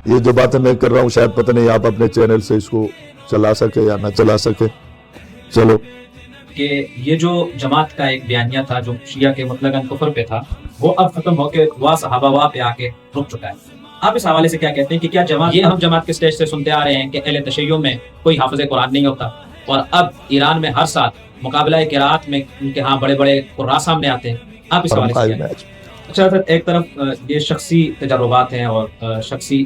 یہ جو باتیں میں کر رہا ہوں شاید پتہ نہیں آپ اپنے چینل سے اس کو چلا سکے یا نہ چلا سکے. چلو. کہ یہ جو جماعت کا ایک بیانیہ تھا جو شیعہ کے مطلقاً کفر پہ تھا، وہ اب ختم ہو کے وا صحابہ وا پہ آ کے رک چکا ہے. آپ اس حوالے سے کیا کہتے ہیں کہ کیا جماعت، یہ ہم جماعت کے سٹیج سے سنتے آ رہے ہیں کہ اہل تشیع میں کوئی حافظ قرآن نہیں ہوتا، اور اب ایران میں ہر سال مقابلہ قراءت میں ان کے ہاں بڑے بڑے قراء سامنے آتے ہیں. آپ اس حوالے سے کیا کہتے ہیں؟ اچھا سر، ایک طرف یہ شخصی تجربات ہیں اور شخصی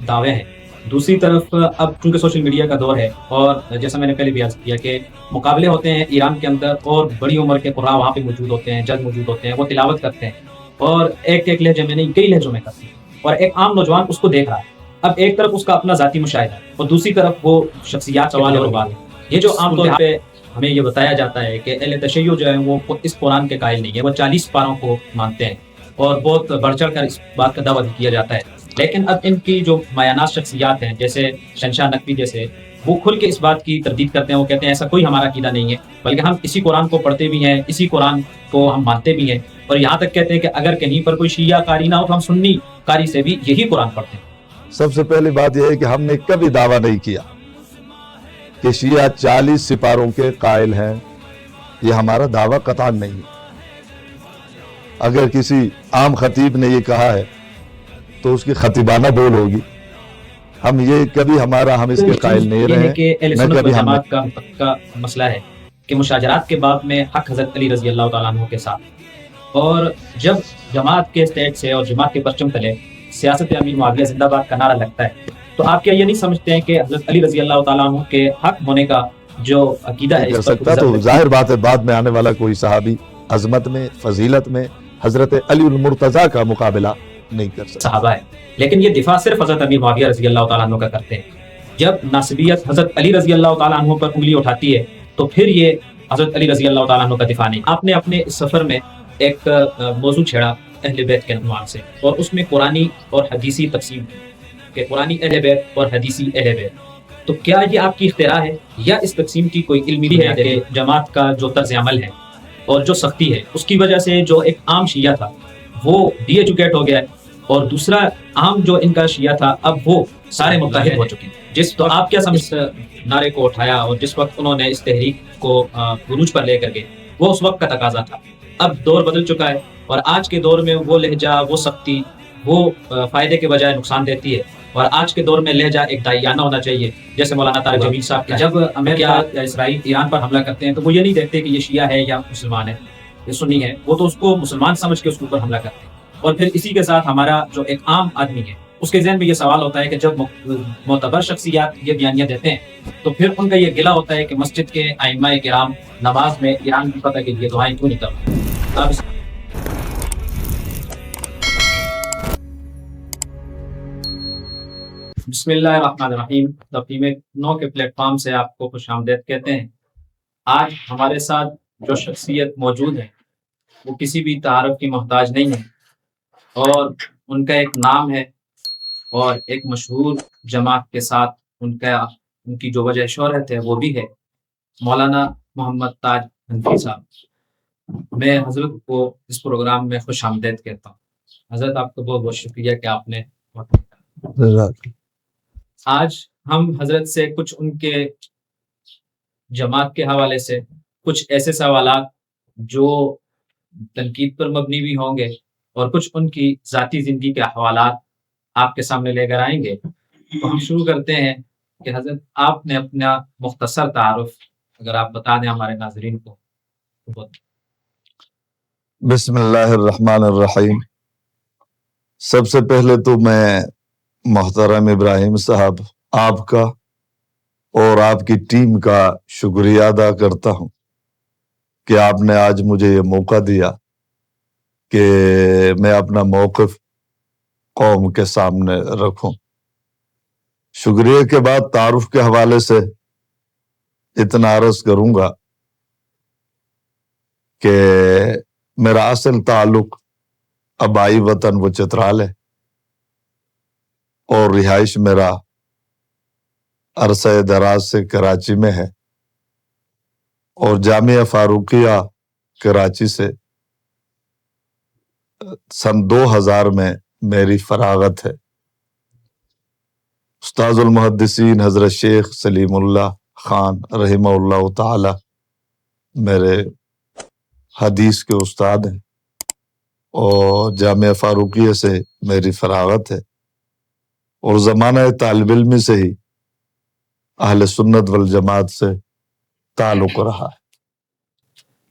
دعوے ہیں، دوسری طرف اب چونکہ سوشل میڈیا کا دور ہے، اور جیسا میں نے پہلے بھی عرض کیا کہ مقابلے ہوتے ہیں ایران کے اندر، اور بڑی عمر کے قراء وہاں پہ موجود ہوتے ہیں، جج موجود ہوتے ہیں، وہ تلاوت کرتے ہیں اور ایک ایک لہجے میں نہیں کئی لہجوں میں کرتے ہیں، اور ایک عام نوجوان اس کو دیکھ رہا ہے. اب ایک طرف اس کا اپنا ذاتی مشاہدہ ہے اور دوسری طرف وہ شخصیات سوال اور بات ہے. یہ جو عام طور پہ ہمیں یہ بتایا جاتا ہے کہ اہل تشیع جو ہے وہ اس قرآن کے قائل نہیں ہے، وہ 40 پاروں کو مانتے ہیں اور بہت بڑھ چڑھ کر اس بات کا دعویٰ کیا جاتا ہے. لیکن اب ان کی جو مایاناز شخصیات ہیں جیسے شہنشاہ نقوی جیسے، وہ کھل کے اس بات کی تردید کرتے ہیں. وہ کہتے ہیں ایسا کوئی ہمارا عقیدہ نہیں ہے، بلکہ ہم اسی قرآن کو پڑھتے بھی ہیں، اسی قرآن کو ہم مانتے بھی ہیں، اور یہاں تک کہتے ہیں کہ اگر کہیں پر کوئی شیعہ قاری نہ ہو تو ہم سنی قاری سے بھی یہی قرآن پڑھتے ہیں. سب سے پہلی بات یہ ہے کہ ہم نے کبھی دعویٰ نہیں کیا کہ شیعہ 40 سپاروں کے قائل ہیں. یہ ہمارا دعویٰ قطعاً نہیں ہے. اگر کسی عام خطیب نے یہ کہا ہے تو اس کی خطیبانہ بول ہوگی. ہم یہ کبھی ہم اس کے قائل نہیں رہے. کہ اہل سنت و جماعت کا مسئلہ ہے کہ مشاجرات کے باب میں حق حضرت علی رضی اللہ تعالیٰ عنہ کے ساتھ، اور جب جماعت کے اسٹیج سے اور جماعت کے پرچم تلے سیاست امیر معاویہ زندہ باد کا نعرہ لگتا ہے، تو آپ کیا یہ نہیں سمجھتے ہیں کہ حضرت علی رضی اللہ تعالیٰ عنہ کے حق ہونے کا جو عقیدہ ہے کر سکتا؟ تو ظاہر بات ہے بعد میں آنے والا کوئی صحابی عظمت میں فضیلت میں حضرت علی المرتضیٰ کا مقابلہ نہیں کر سکتا. صحابہ ہے، لیکن یہ دفاع صرف حضرت امیر معاویہ رضی اللہ تعالیٰ عنہ کا کرتے ہیں. جب ناصبیت حضرت علی رضی اللہ تعالیٰ عنہ پر انگلی اٹھاتی ہے تو پھر یہ حضرت علی رضی اللہ تعالیٰ عنہ کا دفاع نہیں. آپ نے اپنے اس سفر میں ایک موضوع چھیڑا اہل بیت کے عنوان سے، اور اس میں قرآنی اور حدیثی تقسیم کہ قرآنی اہل بیت اور حدیثی اہل بیت. تو کیا یہ آپ کی اختراع ہے یا اس تقسیم کی کوئی علمی ہے کہ جماعت کا جو طرز عمل ہے اور جو سختی ہے اس کی وجہ سے جو ایک عام شیعہ تھا وہ ڈی ایجوکیٹ ہو گیا ہے، اور دوسرا عام جو ان کا شیعہ تھا اب وہ سارے متحد ہو چکے ہیں؟ تو آپ کیا سمجھ نعرے کو اٹھایا اور جس وقت انہوں نے اس تحریک کو عروج پر لے کر گئے، وہ اس وقت کا تقاضا تھا. اب دور بدل چکا ہے، اور آج کے دور میں وہ لہجہ، وہ سختی، وہ فائدے کے بجائے نقصان دیتی ہے. اور آج کے دور میں لہجہ ایک داعیانہ ہونا چاہیے، جیسے مولانا طارق جمیل صاحب کا. جب امریکہ یا اسرائیل ایران پر حملہ کرتے ہیں تو وہ یہ نہیں دیکھتے کہ یہ شیعہ ہے یا مسلمان ہے، یہ سنی ہے، وہ تو اس کو مسلمان سمجھ کے اس کے اوپر حملہ کرتے ہیں. اور پھر اسی کے ساتھ ہمارا جو ایک عام آدمی ہے اس کے ذہن میں یہ سوال ہوتا ہے کہ جب معتبر شخصیات یہ بیانیہ دیتے ہیں تو پھر ان کا یہ گلہ ہوتا ہے کہ مسجد کے ائمہ کرام نماز میں ایران کی فتح کے لیے دعائیں کیوں نہیں کرتے. بسم اللہ الرحمن الرحیم. تقویم 9 کے پلیٹ فارم سے آپ کو خوش آمدید کہتے ہیں. آج ہمارے ساتھ جو شخصیت موجود ہے وہ کسی بھی تعارف کی محتاج نہیں ہے، اور ان کا ایک نام ہے اور ایک مشہور جماعت کے ساتھ ان کی جو وجہ شہرت ہے وہ بھی ہے مولانا محمد تاج حنفی صاحب. میں حضرت کو اس پروگرام میں خوش آمدید کہتا ہوں. حضرت آپ کو بہت بہت شکریہ کہ آپ نے آج ہم حضرت سے کچھ ان کے جماعت کے حوالے سے کچھ ایسے سوالات جو تنقید پر مبنی بھی ہوں گے اور کچھ ان کی ذاتی زندگی کے حوالات آپ کے سامنے لے کر آئیں گے. تو ہم شروع کرتے ہیں کہ حضرت آپ نے اپنا مختصر تعارف اگر آپ بتا دیں ہمارے ناظرین کو. بسم اللہ الرحمن الرحیم. سب سے پہلے تو میں محترم ابراہیم صاحب آپ کا اور آپ کی ٹیم کا شکریہ ادا کرتا ہوں کہ آپ نے آج مجھے یہ موقع دیا کہ میں اپنا موقف قوم کے سامنے رکھوں. شکریہ کے بعد تعارف کے حوالے سے اتنا عرض کروں گا کہ میرا اصل تعلق آبائی وطن وہ چترال ہے، اور رہائش میرا عرصہ دراز سے کراچی میں ہے، اور جامعہ فاروقیہ کراچی سے سن 2000 میں میری فراغت ہے. استاذ المحدثین حضرت شیخ سلیم اللہ خان رحمہ اللہ تعالی میرے حدیث کے استاد ہیں اور جامعہ فاروقیہ سے میری فراغت ہے، اور زمانہ طالب علم سے ہی اہل سنت والجماعت سے تعلق رہا ہے۔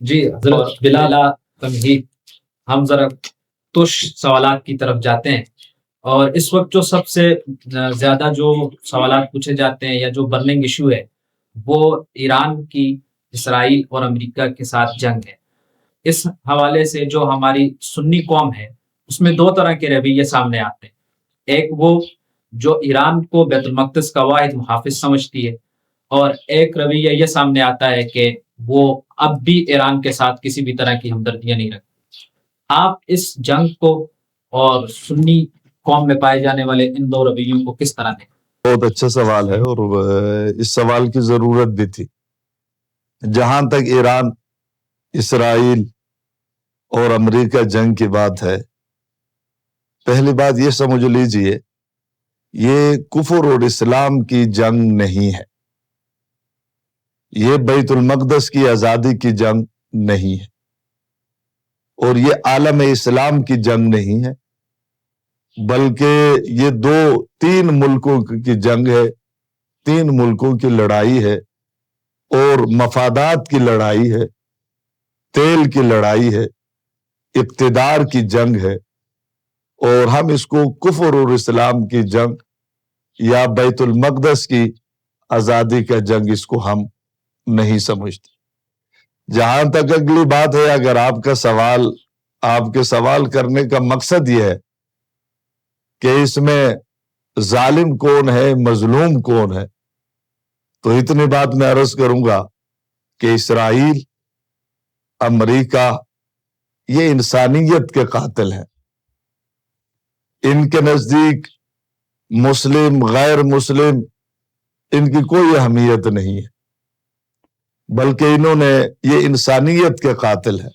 جی حضرت بلا تمہید ہم ذرا تش سوالات کی طرف جاتے ہیں، اور اس وقت جو سب سے زیادہ جو سوالات پوچھے جاتے ہیں یا جو برننگ ایشو ہے وہ ایران کی اسرائیل اور امریکہ کے ساتھ جنگ ہے۔ اس حوالے سے جو ہماری سنی قوم ہے اس میں دو طرح کے رویے سامنے آتے ہیں، ایک وہ جو ایران کو بیت المقدس کا واحد محافظ سمجھتی ہے، اور ایک رویہ یہ سامنے آتا ہے کہ وہ اب بھی ایران کے ساتھ کسی بھی طرح کی ہمدردیاں نہیں رکھتی۔ آپ اس جنگ کو اور سنی قوم میں پائے جانے والے ان دو رویوں کو کس طرح دیکھیں؟ بہت اچھا سوال ہے، اور اس سوال کی ضرورت بھی تھی۔ جہاں تک ایران اسرائیل اور امریکہ جنگ کی بات ہے، پہلی بات یہ سمجھ لیجئے یہ کفر اور اسلام کی جنگ نہیں ہے، یہ بیت المقدس کی آزادی کی جنگ نہیں ہے، اور یہ عالم اسلام کی جنگ نہیں ہے، بلکہ یہ تین ملکوں کی جنگ ہے، تین ملکوں کی لڑائی ہے، اور مفادات کی لڑائی ہے، تیل کی لڑائی ہے، اقتدار کی جنگ ہے، اور ہم اس کو کفر اور اسلام کی جنگ یا بیت المقدس کی آزادی کا جنگ اس کو ہم نہیں سمجھتے۔ جہاں تک اگلی بات ہے، اگر آپ کے سوال کرنے کا مقصد یہ ہے کہ اس میں ظالم کون ہے، مظلوم کون ہے، تو اتنی بات میں عرض کروں گا کہ اسرائیل، امریکہ یہ انسانیت کے قاتل ہیں۔ ان کے نزدیک مسلم غیر مسلم ان کی کوئی اہمیت نہیں ہے، بلکہ انہوں نے یہ انسانیت کے قاتل ہیں۔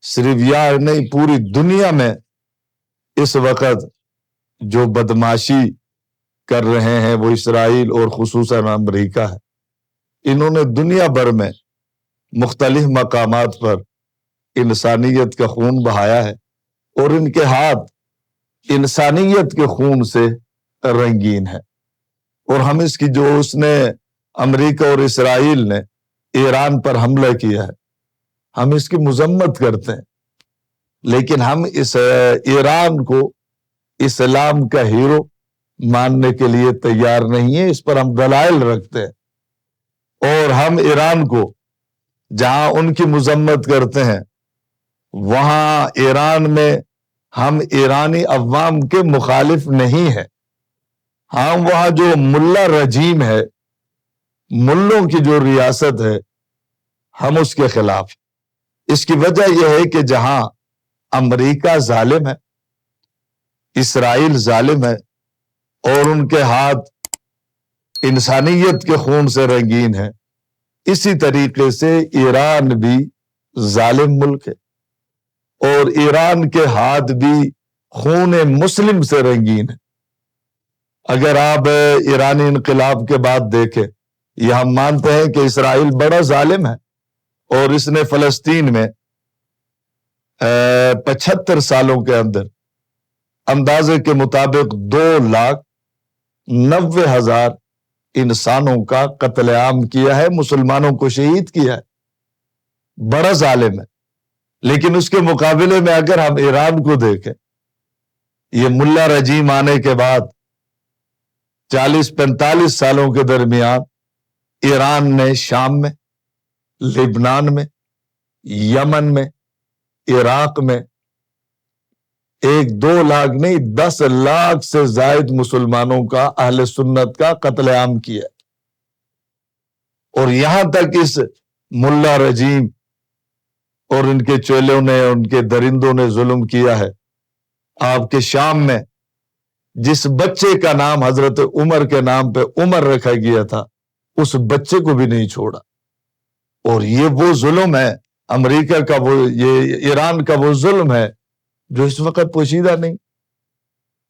صرف یہ نہیں، پوری دنیا میں اس وقت جو بدماشی کر رہے ہیں وہ اسرائیل اور خصوصاً امریکہ ہے۔ انہوں نے دنیا بھر میں مختلف مقامات پر انسانیت کا خون بہایا ہے، اور ان کے ہاتھ انسانیت کے خون سے رنگین ہے، اور ہم اس نے امریکہ اور اسرائیل نے ایران پر حملہ کیا ہے، ہم اس کی مذمت کرتے ہیں، لیکن ہم اس ایران کو اسلام کا ہیرو ماننے کے لیے تیار نہیں ہے۔ اس پر ہم دلائل رکھتے ہیں، اور ہم ایران کو جہاں ان کی مذمت کرتے ہیں وہاں ایران میں ہم ایرانی عوام کے مخالف نہیں ہیں، ہم وہاں جو ملا رجیم ہے، ملوں کی جو ریاست ہے، ہم اس کے خلاف۔ اس کی وجہ یہ ہے کہ جہاں امریکہ ظالم ہے، اسرائیل ظالم ہے، اور ان کے ہاتھ انسانیت کے خون سے رنگین ہے، اسی طریقے سے ایران بھی ظالم ملک ہے، اور ایران کے ہاتھ بھی خون مسلم سے رنگین ہے۔ اگر آپ ایرانی انقلاب کے بعد دیکھیں، یہ ہم مانتے ہیں کہ اسرائیل بڑا ظالم ہے، اور اس نے فلسطین میں 75 سالوں کے اندر اندازے کے مطابق 2,90,000 انسانوں کا قتل عام کیا ہے، مسلمانوں کو شہید کیا ہے، بڑا ظالم ہے۔ لیکن اس کے مقابلے میں اگر ہم ایران کو دیکھیں، یہ ملا رجیم آنے کے بعد 40-45 سالوں کے درمیان ایران نے شام میں، لبنان میں، یمن میں، عراق میں 1-2 لاکھ نہیں 10 لاکھ سے زائد مسلمانوں کا، اہل سنت کا قتل عام کیا، اور یہاں تک اس ملا رجیم اور ان کے چیلوں نے، ان کے درندوں نے ظلم کیا ہے۔ آپ کے شام میں جس بچے کا نام حضرت عمر کے نام پہ عمر رکھا گیا تھا، اس بچے کو بھی نہیں چھوڑا، اور یہ وہ ظلم ہے امریکہ کا، یہ ایران کا وہ ظلم ہے جو اس وقت پوشیدہ نہیں۔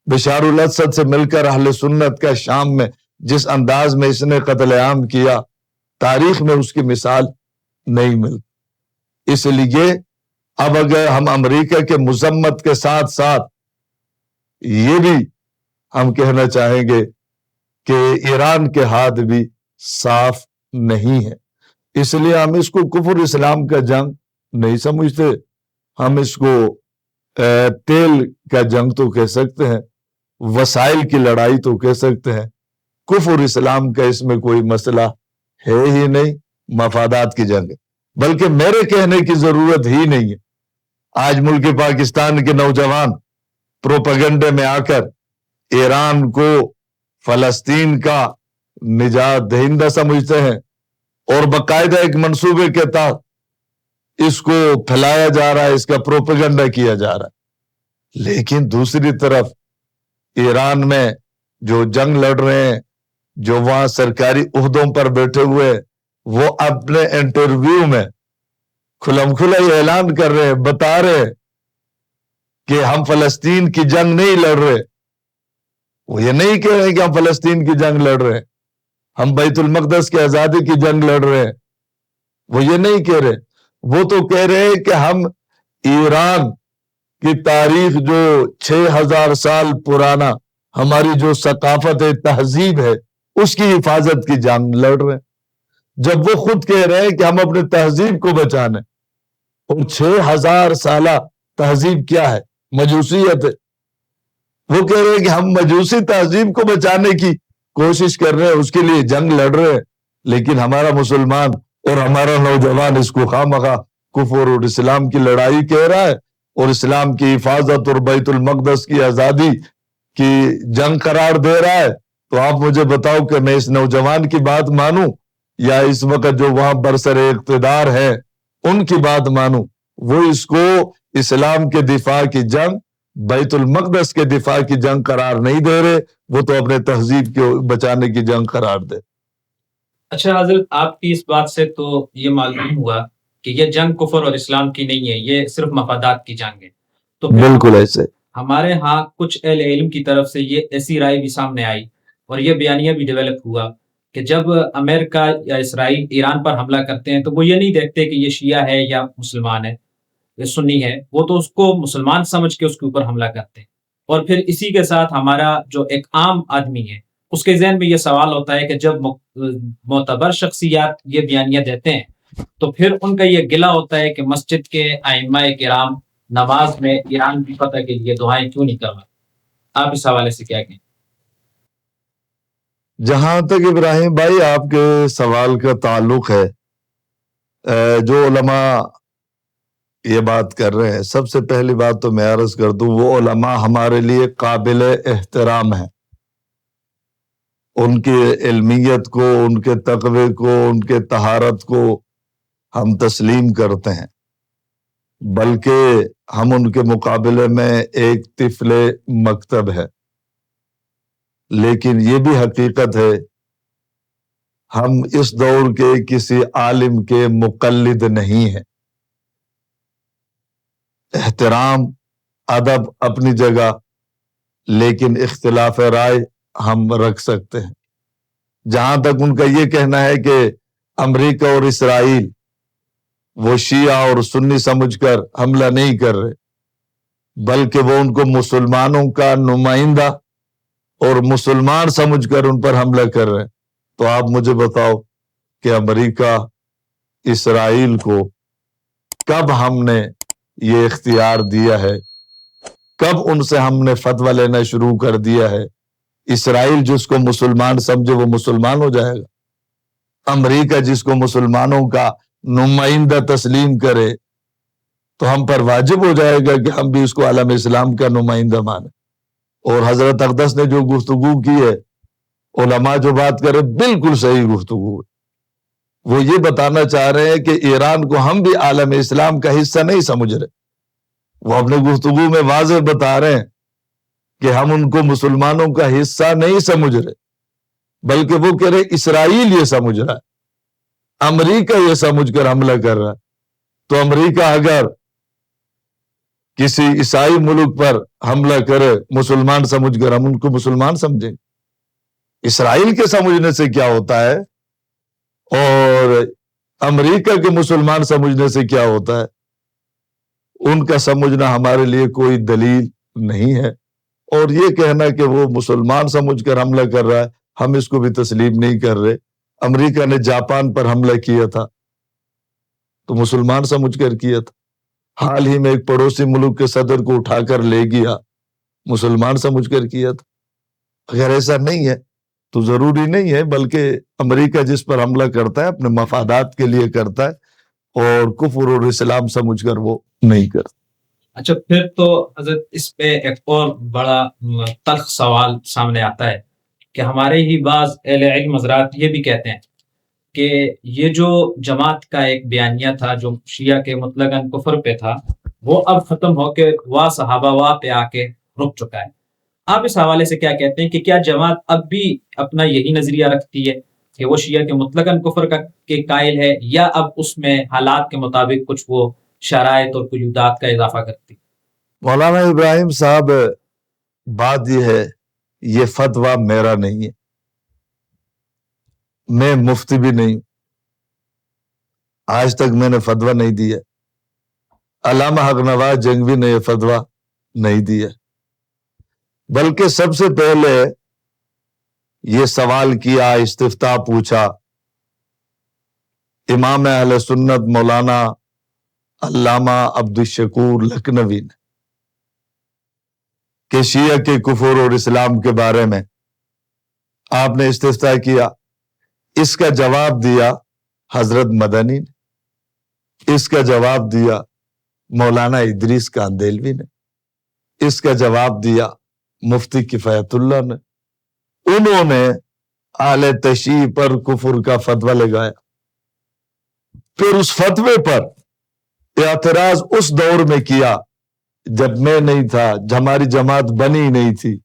بشار الاسد سے مل کر اہل سنت کا شام میں جس انداز میں اس نے قتل عام کیا، تاریخ میں اس کی مثال نہیں ملتی۔ اس لیے اب اگر ہم امریکہ کے مذمت کے ساتھ ساتھ یہ بھی ہم کہنا چاہیں گے کہ ایران کے ہاتھ بھی صاف نہیں ہے، اس لیے ہم اس کو کفر اسلام کا جنگ نہیں سمجھتے، ہم اس کو تیل کا جنگ تو کہہ سکتے ہیں، وسائل کی لڑائی تو کہہ سکتے ہیں۔ کفر اسلام کا اس میں کوئی مسئلہ ہے ہی نہیں، مفادات کی جنگ ہے، بلکہ میرے کہنے کی ضرورت ہی نہیں ہے۔ آج ملک پاکستان کے نوجوان پروپیگنڈے میں آ کر ایران کو فلسطین کا نجات دہندہ سمجھتے ہیں اور باقاعدہ ایک منصوبے کے تحت اس کو پھیلایا جا رہا ہے، اس کا پروپیگنڈا کیا جا رہا ہے۔ لیکن دوسری طرف ایران میں جو جنگ لڑ رہے ہیں، جو وہاں سرکاری عہدوں پر بیٹھے ہوئے، وہ اپنے انٹرویو میں کھلم کھلا یہ اعلان کر رہے ہیں، بتا رہے ہیں کہ ہم فلسطین کی جنگ نہیں لڑ رہے۔ وہ یہ نہیں کہہ رہے کہ ہم فلسطین کی جنگ لڑ رہے ہیں، ہم بیت المقدس کی آزادی کی جنگ لڑ رہے ہیں، وہ یہ نہیں کہہ رہے۔ وہ تو کہہ رہے ہیں کہ ہم ایران کی تاریخ جو 6000 سال پرانا ہماری جو ثقافت تہذیب ہے اس کی حفاظت کی جنگ لڑ رہے ہیں، جب وہ خود کہہ رہے ہیں کہ ہم اپنے تہذیب کو بچانے، اور 6000 سالہ تہذیب کیا ہے؟ مجوسیت ہے۔ وہ کہہ رہے ہیں کہ ہم مجوسی تہذیب کو بچانے کی کوشش کر رہے ہیں، اس کے لیے جنگ لڑ رہے ہیں، لیکن ہمارا مسلمان اور ہمارا نوجوان اس کو خواہ کفر اور اسلام کی لڑائی کہہ رہا ہے اور اسلام کی حفاظت اور بیت المقدس کی آزادی کی جنگ قرار دے رہا ہے۔ تو آپ مجھے بتاؤ کہ میں اس نوجوان کی بات مانوں یا اس وقت جو وہاں برسر اقتدار ہے ان کی بات مانوں؟ وہ اس کو اسلام کے دفاع کی جنگ، بیت المقدس کے دفاع کی جنگ قرار نہیں دے رہے، وہ تو اپنے تہذیب کو بچانے کی جنگ قرار دے۔ اچھا حضرت، آپ کی اس بات سے تو یہ معلوم ہوا کہ یہ جنگ کفر اور اسلام کی نہیں ہے، یہ صرف مفادات کی جنگ ہے۔ تو بالکل ایسے ہمارے ہاں کچھ اہل علم کی طرف سے یہ ایسی رائے بھی سامنے آئی اور یہ بیانیہ بھی ڈیولپ ہوا کہ جب امریکہ یا اسرائیل ایران پر حملہ کرتے ہیں تو وہ یہ نہیں دیکھتے کہ یہ شیعہ ہے یا مسلمان ہے، یہ سنی ہے، وہ تو اس کو مسلمان سمجھ کے اس کے اوپر حملہ کرتے ہیں۔ اور پھر اسی کے ساتھ ہمارا جو ایک عام آدمی ہے اس کے ذہن میں یہ سوال ہوتا ہے کہ جب معتبر شخصیات یہ بیانیہ دیتے ہیں تو پھر ان کا یہ گلہ ہوتا ہے کہ مسجد کے ائمہ کرام نماز میں ایران کی فتح کے لیے دعائیں کیوں نہیں کرواتے؟ آپ اس حوالے سے کیا کہیں؟ جہاں تک ابراہیم بھائی آپ کے سوال کا تعلق ہے، جو علماء یہ بات کر رہے ہیں، سب سے پہلی بات تو میں عرض کر دوں، وہ علماء ہمارے لیے قابل احترام ہیں، ان کی علمیت کو، ان کے تقوی کو، ان کے طہارت کو ہم تسلیم کرتے ہیں، بلکہ ہم ان کے مقابلے میں ایک طفل مکتب ہے۔ لیکن یہ بھی حقیقت ہے ہم اس دور کے کسی عالم کے مقلد نہیں ہیں۔ احترام، ادب اپنی جگہ، لیکن اختلاف رائے ہم رکھ سکتے ہیں۔ جہاں تک ان کا یہ کہنا ہے کہ امریکہ اور اسرائیل وہ شیعہ اور سنی سمجھ کر حملہ نہیں کر رہے، بلکہ وہ ان کو مسلمانوں کا نمائندہ اور مسلمان سمجھ کر ان پر حملہ کر رہے ہیں، تو آپ مجھے بتاؤ کہ امریکہ اسرائیل کو کب ہم نے یہ اختیار دیا ہے، کب ان سے ہم نے فتویٰ لینا شروع کر دیا ہے؟ اسرائیل جس کو مسلمان سمجھے وہ مسلمان ہو جائے گا، امریکہ جس کو مسلمانوں کا نمائندہ تسلیم کرے تو ہم پر واجب ہو جائے گا کہ ہم بھی اس کو عالم اسلام کا نمائندہ مانیں۔ اور حضرت اقدس نے جو گفتگو کی ہے، علماء جو بات کرے بالکل صحیح گفتگو ہے، وہ یہ بتانا چاہ رہے ہیں کہ ایران کو ہم بھی عالم اسلام کا حصہ نہیں سمجھ رہے۔ وہ اپنے گفتگو میں واضح بتا رہے ہیں کہ ہم ان کو مسلمانوں کا حصہ نہیں سمجھ رہے، بلکہ وہ کہہ رہے اسرائیل یہ سمجھ رہا ہے، امریکہ یہ سمجھ کر حملہ کر رہا ہے۔ تو امریکہ اگر کسی عیسائی ملک پر حملہ کرے مسلمان سمجھ کر، ہم ان کو مسلمان سمجھیں؟ اسرائیل کے سمجھنے سے کیا ہوتا ہے اور امریکہ کے مسلمان سمجھنے سے کیا ہوتا ہے؟ ان کا سمجھنا ہمارے لیے کوئی دلیل نہیں ہے، اور یہ کہنا کہ وہ مسلمان سمجھ کر حملہ کر رہا ہے، ہم اس کو بھی تسلیم نہیں کر رہے۔ امریکہ نے جاپان پر حملہ کیا تھا تو مسلمان سمجھ کر کیا تھا، حال ہی میں ایک پڑوسی ملک کے صدر کو اٹھا کر لے گیا، مسلمان سمجھ کر کیا تھا۔ اگر ایسا نہیں ہے تو ضروری نہیں ہے، بلکہ امریکہ جس پر حملہ کرتا ہے اپنے مفادات کے لیے کرتا ہے، اور کفر اور اسلام سمجھ کر وہ نہیں کرتا۔ اچھا، پھر تو حضرت اس پہ ایک اور بڑا تلخ سوال سامنے آتا ہے کہ ہمارے ہی بعض اہل علم حضرات یہ بھی کہتے ہیں کہ یہ جو جماعت کا ایک بیانیہ تھا جو شیعہ کے مطلقاً کفر پہ تھا، وہ اب ختم ہو کے وا صحابہ وا پہ آ کے رک چکا ہے۔ آپ اس حوالے سے کیا کہتے ہیں کہ کیا جماعت اب بھی اپنا یہی نظریہ رکھتی ہے کہ وہ شیعہ کے مطلقاً کفر کے قائل ہے، یا اب اس میں حالات کے مطابق کچھ وہ شرائط اور قیودات کا اضافہ کرتی؟ مولانا ابراہیم صاحب، بات یہ ہے، یہ فتویٰ میرا نہیں ہے، میں مفتی بھی نہیں ہوں، آج تک میں نے فتویٰ نہیں دیا۔ علامہ حق نواز جنگوی نے یہ فتویٰ نہیں دیا، بلکہ سب سے پہلے یہ سوال کیا، استفتاء پوچھا امام اہل سنت مولانا علامہ عبدالشکور لکھنوی نے کہ شیعہ کے کفر اور اسلام کے بارے میں آپ نے استفتاء کیا۔ اس کا جواب دیا حضرت مدنی نے، اس کا جواب دیا مولانا ادریس کاندیلوی نے، اس کا جواب دیا مفتی کفایت اللہ نے۔ انہوں نے اہل تشیع پر کفر کا فتویٰ لگایا۔ پھر اس فتوے پر اعتراض اس دور میں کیا جب میں نہیں تھا، ہماری جماعت بنی نہیں تھی،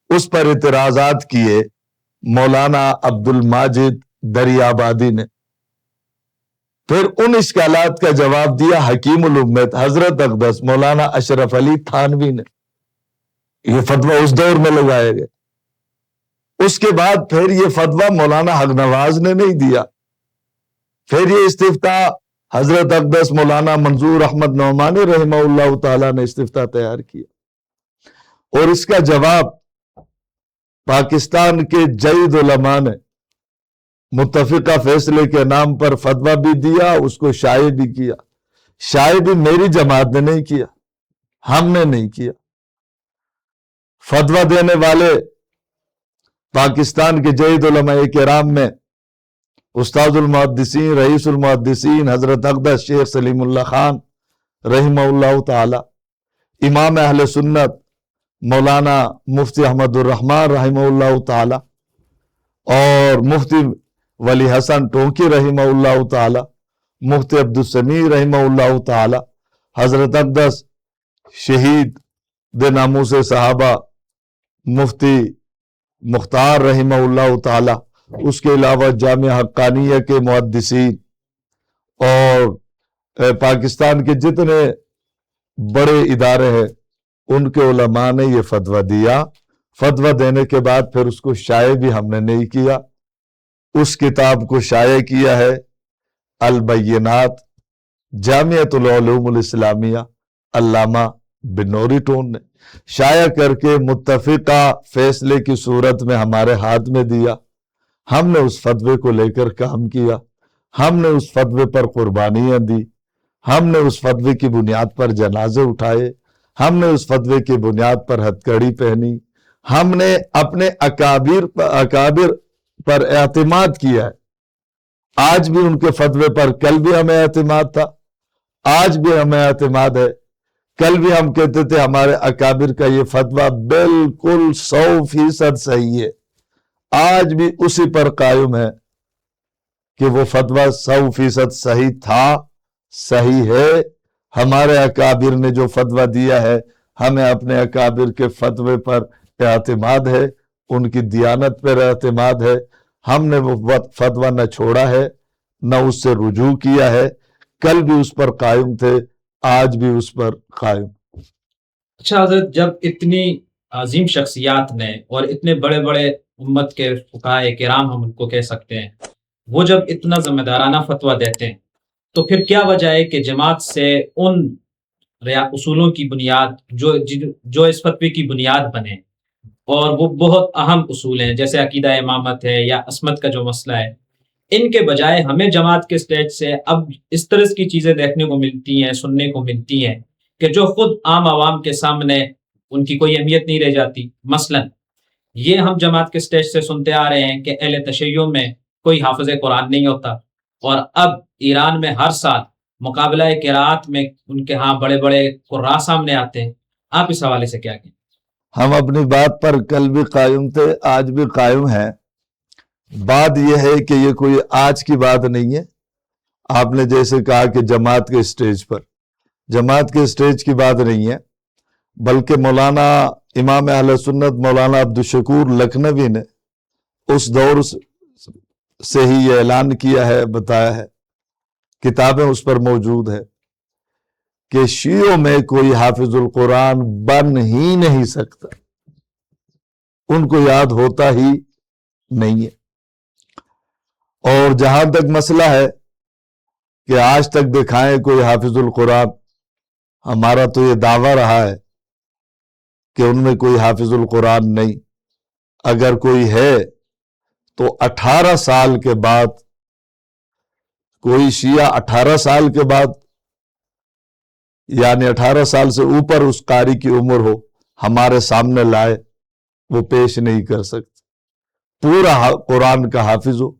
اس پر اعتراضات کیے مولانا عبد الماجد دریابادی نے۔ پھر ان اشکالات کا جواب دیا حکیم الامت حضرت اقدس مولانا اشرف علی تھانوی نے۔ یہ فتویٰ اس دور میں لگایا گیا۔ اس کے بعد پھر یہ فتویٰ مولانا حق نواز نے نہیں دیا۔ پھر یہ استفتاء حضرت اقدس مولانا منظور احمد نعمانی رحمہ اللہ تعالیٰ نے استفتاء تیار کیا، اور اس کا جواب پاکستان کے جید علماء نے متفقہ فیصلے کے نام پر فتویٰ بھی دیا، اس کو شائع بھی کیا۔ شائع بھی میری جماعت نے نہیں کیا، ہم نے نہیں کیا۔ فتویٰ دینے والے پاکستان کے جید علماء کرام میں استاد المحدثین رئیس المحدثین حضرت اقدس شیخ سلیم اللہ خان رحمہ اللہ تعالی، امام اہل سنت مولانا مفتی احمد الرحمن رحمہ اللہ تعالی، اور مفتی ولی حسن ٹونکی رحمہ اللہ تعالی، مفتی عبدالسمیع رحمہ اللہ تعالی، حضرت اقدس شہید بے ناموس صحابہ مفتی مختار رحمہ اللہ تعالی، اس کے علاوہ جامعہ حقانیہ کے محدثین اور پاکستان کے جتنے بڑے ادارے ہیں ان کے علماء نے یہ فتویٰ دیا۔ فتویٰ دینے کے بعد پھر اس کو شائع بھی ہم نے نہیں کیا۔ اس کتاب کو شائع کیا ہے البینات جامعۃ العلوم الاسلامیہ علامہ بنوری ٹون نے، شائع کر کے متفقہ فیصلے کی صورت میں ہمارے ہاتھ میں دیا۔ ہم نے اس فتوے کو لے کر کام کیا، ہم نے اس فتوے پر قربانیاں دی، ہم نے اس فتوے کی بنیاد پر جنازے اٹھائے، ہم نے اس فتوے کی بنیاد پر ہتھ کڑی پہنی، ہم نے اپنے اکابر پر اعتماد کیا ہے۔ آج بھی ان کے فتوے پر، کل بھی ہمیں اعتماد تھا، آج بھی ہمیں اعتماد ہے۔ کل بھی ہم کہتے تھے ہمارے اکابر کا یہ فتویٰ بالکل 100% صحیح ہے، آج بھی اسی پر قائم ہے کہ وہ فتویٰ 100% صحیح تھا، صحیح ہے۔ ہمارے اکابر نے جو فتویٰ دیا ہے، ہمیں اپنے اکابر کے فتوے پر اعتماد ہے، ان کی دیانت پر اعتماد ہے۔ ہم نے وہ فتویٰ نہ چھوڑا ہے، نہ اس سے رجوع کیا ہے، کل بھی اس پر قائم تھے، آج بھی اس پر قائم۔ اچھا حضرت، جب اتنی عظیم شخصیات نے اور اتنے بڑے بڑے امت کے فقہائے کرام ہم ان کو کہہ سکتے ہیں، وہ جب اتنا ذمہ دارانہ فتویٰ دیتے ہیں، تو پھر کیا وجہ ہے کہ جماعت سے ان اصولوں کی بنیاد جو اس فتوے کی بنیاد بنے، اور وہ بہت اہم اصول ہیں جیسے عقیدہ امامت ہے یا عصمت کا جو مسئلہ ہے، ان کے بجائے ہمیں جماعت کے سٹیج سے اب اس طرح کی چیزیں دیکھنے کو ملتی ہیں، سننے کو ملتی ہیں کہ جو خود عام عوام کے سامنے ان کی کوئی اہمیت نہیں رہ جاتی؟ مثلا یہ ہم جماعت کے سٹیج سے سنتے آ رہے ہیں کہ اہل تشیع میں کوئی حافظ قرآن نہیں ہوتا، اور اب ایران میں ہر سال مقابلہ قراءت میں ان کے ہاں بڑے بڑے قراء سامنے آتے ہیں۔ آپ اس حوالے سے کیا کہیں؟ ہم اپنی بات پر کل بھی قائم تھے، آج بھی قائم ہیں۔ بات یہ ہے کہ یہ کوئی آج کی بات نہیں ہے۔ آپ نے جیسے کہا کہ جماعت کے سٹیج پر، جماعت کے سٹیج کی بات نہیں ہے، بلکہ مولانا امام اہل سنت مولانا عبدالشکور لکھنوی نے اس دور سے ہی یہ اعلان کیا ہے، بتایا ہے، کتابیں اس پر موجود ہے کہ شیعوں میں کوئی حافظ القرآن بن ہی نہیں سکتا، ان کو یاد ہوتا ہی نہیں ہے۔ اور جہاں تک مسئلہ ہے کہ آج تک دکھائیں کوئی حافظ القرآن، ہمارا تو یہ دعویٰ رہا ہے کہ ان میں کوئی حافظ القرآن نہیں۔ اگر کوئی ہے تو 18 سال کے بعد، کوئی شیعہ 18 سال کے بعد، یعنی 18 سال سے اوپر اس قاری کی عمر ہو، ہمارے سامنے لائے، وہ پیش نہیں کر سکتے۔ پورا قرآن کا حافظ ہو،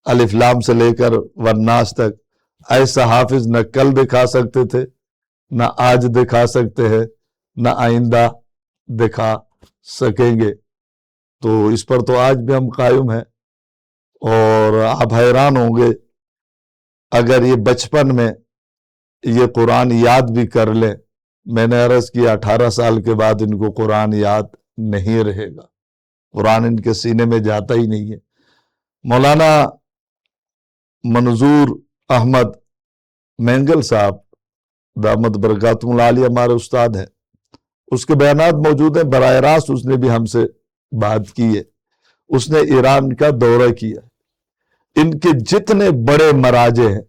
الف لام سے لے کر والناس تک، ایسا حافظ نہ کل دکھا سکتے تھے، نہ آج دکھا سکتے ہیں، نہ آئندہ دکھا سکیں گے۔ تو اس پر تو آج بھی ہم قائم ہیں۔ اور آپ حیران ہوں گے اگر یہ بچپن میں یہ قرآن یاد بھی کر لیں۔ میں نے عرض کیا 18 سال کے بعد ان کو قرآن یاد نہیں رہے گا، قرآن ان کے سینے میں جاتا ہی نہیں ہے۔ مولانا منظور احمد مینگل صاحب دامت برکاتہ العالیہ ہمارے استاد ہیں، اس کے بیانات موجود ہیں، براہ راست اس نے بھی ہم سے بات کی ہے۔ اس نے ایران کا دورہ کیا، ان کے جتنے بڑے مراجع ہیں،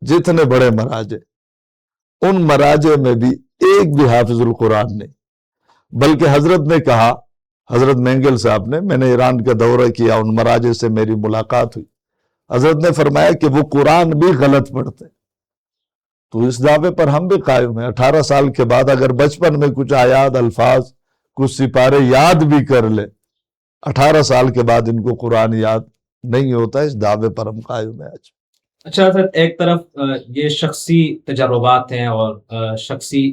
جتنے بڑے مراجع، ان مراجع میں بھی ایک بھی حافظ القرآن نہیں۔ بلکہ حضرت نے کہا، حضرت مینگل صاحب نے، میں نے ایران کا دورہ کیا، ان مراجع سے میری ملاقات ہوئی، حضرت نے فرمایا کہ وہ قرآن بھی غلط پڑھتے۔ تو اس دعوے پر ہم بھی قائم ہیں۔ 18 سال کے بعد اگر بچپن میں کچھ آیات، الفاظ، کچھ سپارے یاد بھی کر لے، 18 سال کے بعد ان کو قرآن یاد نہیں ہوتا، اس دعوے پر ہم قائم ہیں آج۔ اچھا حضرت، ایک طرف یہ شخصی تجربات ہیں اور شخصی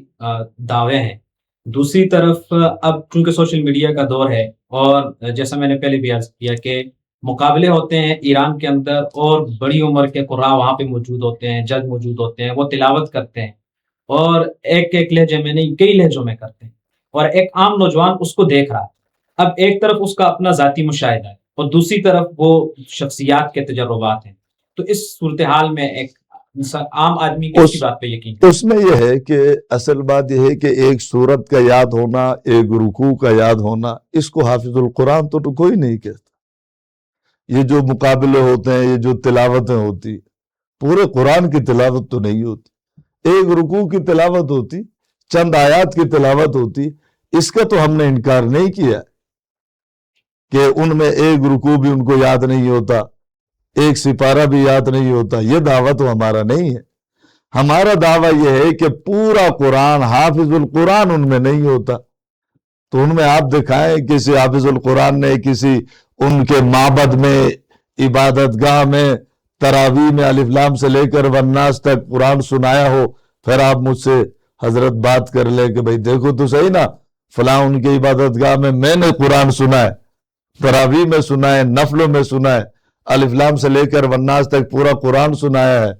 دعوے ہیں، دوسری طرف اب چونکہ سوشل میڈیا کا دور ہے، اور جیسا میں نے پہلے بھی عرض کیا کہ مقابلے ہوتے ہیں ایران کے اندر، اور بڑی عمر کے قراء وہاں پہ موجود ہوتے ہیں، جج موجود ہوتے ہیں، وہ تلاوت کرتے ہیں، اور ایک ایک لہجے میں نہیں، کئی لہجوں میں کرتے ہیں، اور ایک عام نوجوان اس کو دیکھ رہا ہے۔ اب ایک طرف اس کا اپنا ذاتی مشاہدہ ہے، اور دوسری طرف وہ شخصیات کے تجربات ہیں، تو اس صورتحال میں ایک عام آدمی کسی بات پہ یقین کرے؟ اس میں یہ ہے کہ اصل بات یہ ہے کہ ایک سورت کا یاد ہونا، ایک رکوع کا یاد ہونا، اس کو حافظ القرآن تو کوئی نہیں کہتا۔ یہ جو مقابلے ہوتے ہیں، یہ جو تلاوتیں ہوتی، پورے قرآن کی تلاوت تو نہیں ہوتی، ایک رکوع کی تلاوت ہوتی، چند آیات کی تلاوت ہوتی۔ اس کا تو ہم نے انکار نہیں کیا کہ ان میں ایک رکوع بھی ان کو یاد نہیں ہوتا، ایک سپارہ بھی یاد نہیں ہوتا، یہ دعویٰ تو ہمارا نہیں ہے۔ ہمارا دعویٰ یہ ہے کہ پورا قرآن، حافظ القرآن ان میں نہیں ہوتا۔ تو ان میں آپ دکھائیں کسی حافظ القرآن نے کسی ان کے معبد میں، عبادت گاہ میں، تراویح میں الف لام سے لے کر والناس تک قرآن سنایا ہو، پھر آپ مجھ سے حضرت بات کر لیں کہ بھئی دیکھو تو صحیح نا، فلاں ان کے عبادت گاہ میں نے قرآن سنا ہے، تراویح میں سنا ہے، نفلوں میں سنا ہے، الف لام سے لے کر والناس تک پورا قرآن سنایا ہے۔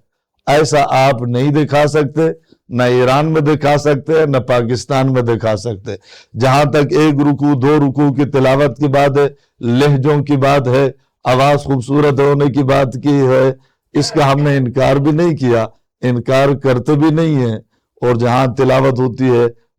ایسا آپ نہیں دکھا سکتے، نہ ایران میں دکھا سکتے، نہ پاکستان میں دکھا سکتے۔ جہاں تک ایک رکوع، دو رکوع کی تلاوت کی بات ہے، لہجوں کی بات ہے، آواز خوبصورت ہونے کی بات کی ہے، اس کا ہم نے انکار بھی نہیں کیا، انکار کرتے بھی نہیں ہیں۔ اور جہاں تلاوت ہوتی ہے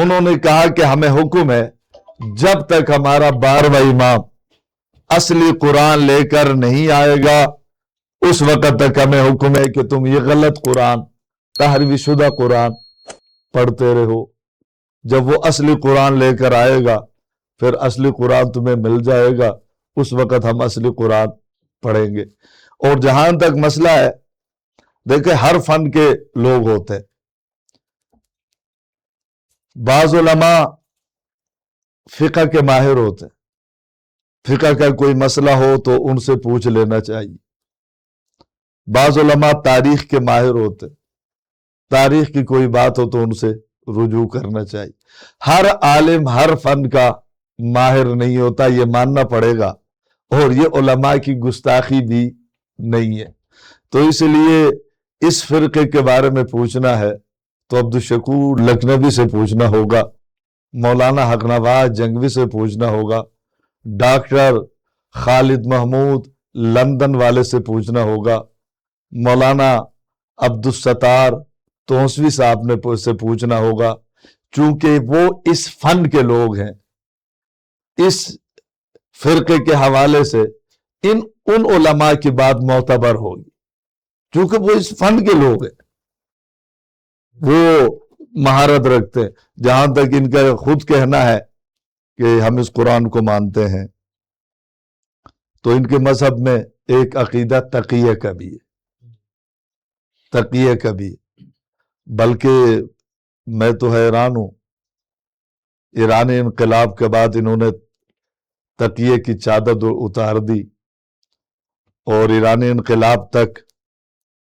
انہوں نے کہا کہ ہمیں حکم ہے جب تک ہمارا 12واں امام اصلی قرآن لے کر نہیں آئے گا اس وقت تک ہمیں حکم ہے کہ تم یہ غلط قرآن، تحریف شدہ قرآن پڑھتے رہو۔ جب وہ اصلی قرآن لے کر آئے گا پھر اصلی قرآن تمہیں مل جائے گا، اس وقت ہم اصلی قرآن پڑھیں گے۔ اور جہاں تک مسئلہ ہے، دیکھیں ہر فن کے لوگ ہوتے ہیں، بعض علماء فقہ کے ماہر ہوتے ہیں، فقہ کا کوئی مسئلہ ہو تو ان سے پوچھ لینا چاہیے۔ بعض علماء تاریخ کے ماہر ہوتے ہیں، تاریخ کی کوئی بات ہو تو ان سے رجوع کرنا چاہیے۔ ہر عالم ہر فن کا ماہر نہیں ہوتا، یہ ماننا پڑے گا، اور یہ علماء کی گستاخی بھی نہیں ہے۔ تو اس لیے اس فرقے کے بارے میں پوچھنا ہے تو عبدالشکور لکھنوی سے پوچھنا ہوگا، مولانا حق نواز جنگوی سے پوچھنا ہوگا، ڈاکٹر خالد محمود لندن والے سے پوچھنا ہوگا، مولانا عبدالستار توسوی صاحب نے سے پوچھنا ہوگا، چونکہ وہ اس فن کے لوگ ہیں۔ اس فرقے کے حوالے سے ان علماء کی بات معتبر ہوگی، چونکہ وہ اس فن کے لوگ ہیں، وہ مہارت رکھتے ہیں۔ جہاں تک ان کا خود کہنا ہے کہ ہم اس قرآن کو مانتے ہیں، تو ان کے مذہب میں ایک عقیدہ تقیہ کا بھی ہے، تقیہ کا بھی ہے۔ بلکہ میں تو حیران ہوں، ایرانی انقلاب کے بعد انہوں نے تقیہ کی چادر اتار دی، اور ایرانی انقلاب تک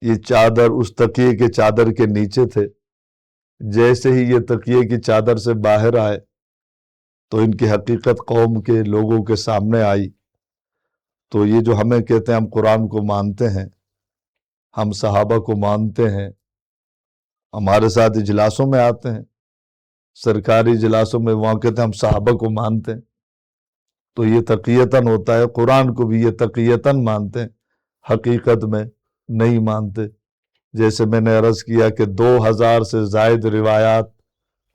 یہ چادر اس تقیہ کے چادر کے نیچے تھے۔ جیسے ہی یہ تقیہ کی چادر سے باہر آئے تو ان کی حقیقت قوم کے لوگوں کے سامنے آئی۔ تو یہ جو ہمیں کہتے ہیں ہم قرآن کو مانتے ہیں، ہم صحابہ کو مانتے ہیں، ہمارے ساتھ اجلاسوں میں آتے ہیں، سرکاری اجلاسوں میں، وہاں کہتے ہیں ہم صحابہ کو مانتے ہیں، تو یہ تقیتاً ہوتا ہے۔ قرآن کو بھی یہ تقیتاً مانتے ہیں، حقیقت میں نہیں مانتے۔ جیسے میں نے عرض کیا کہ 2000 سے زائد روایات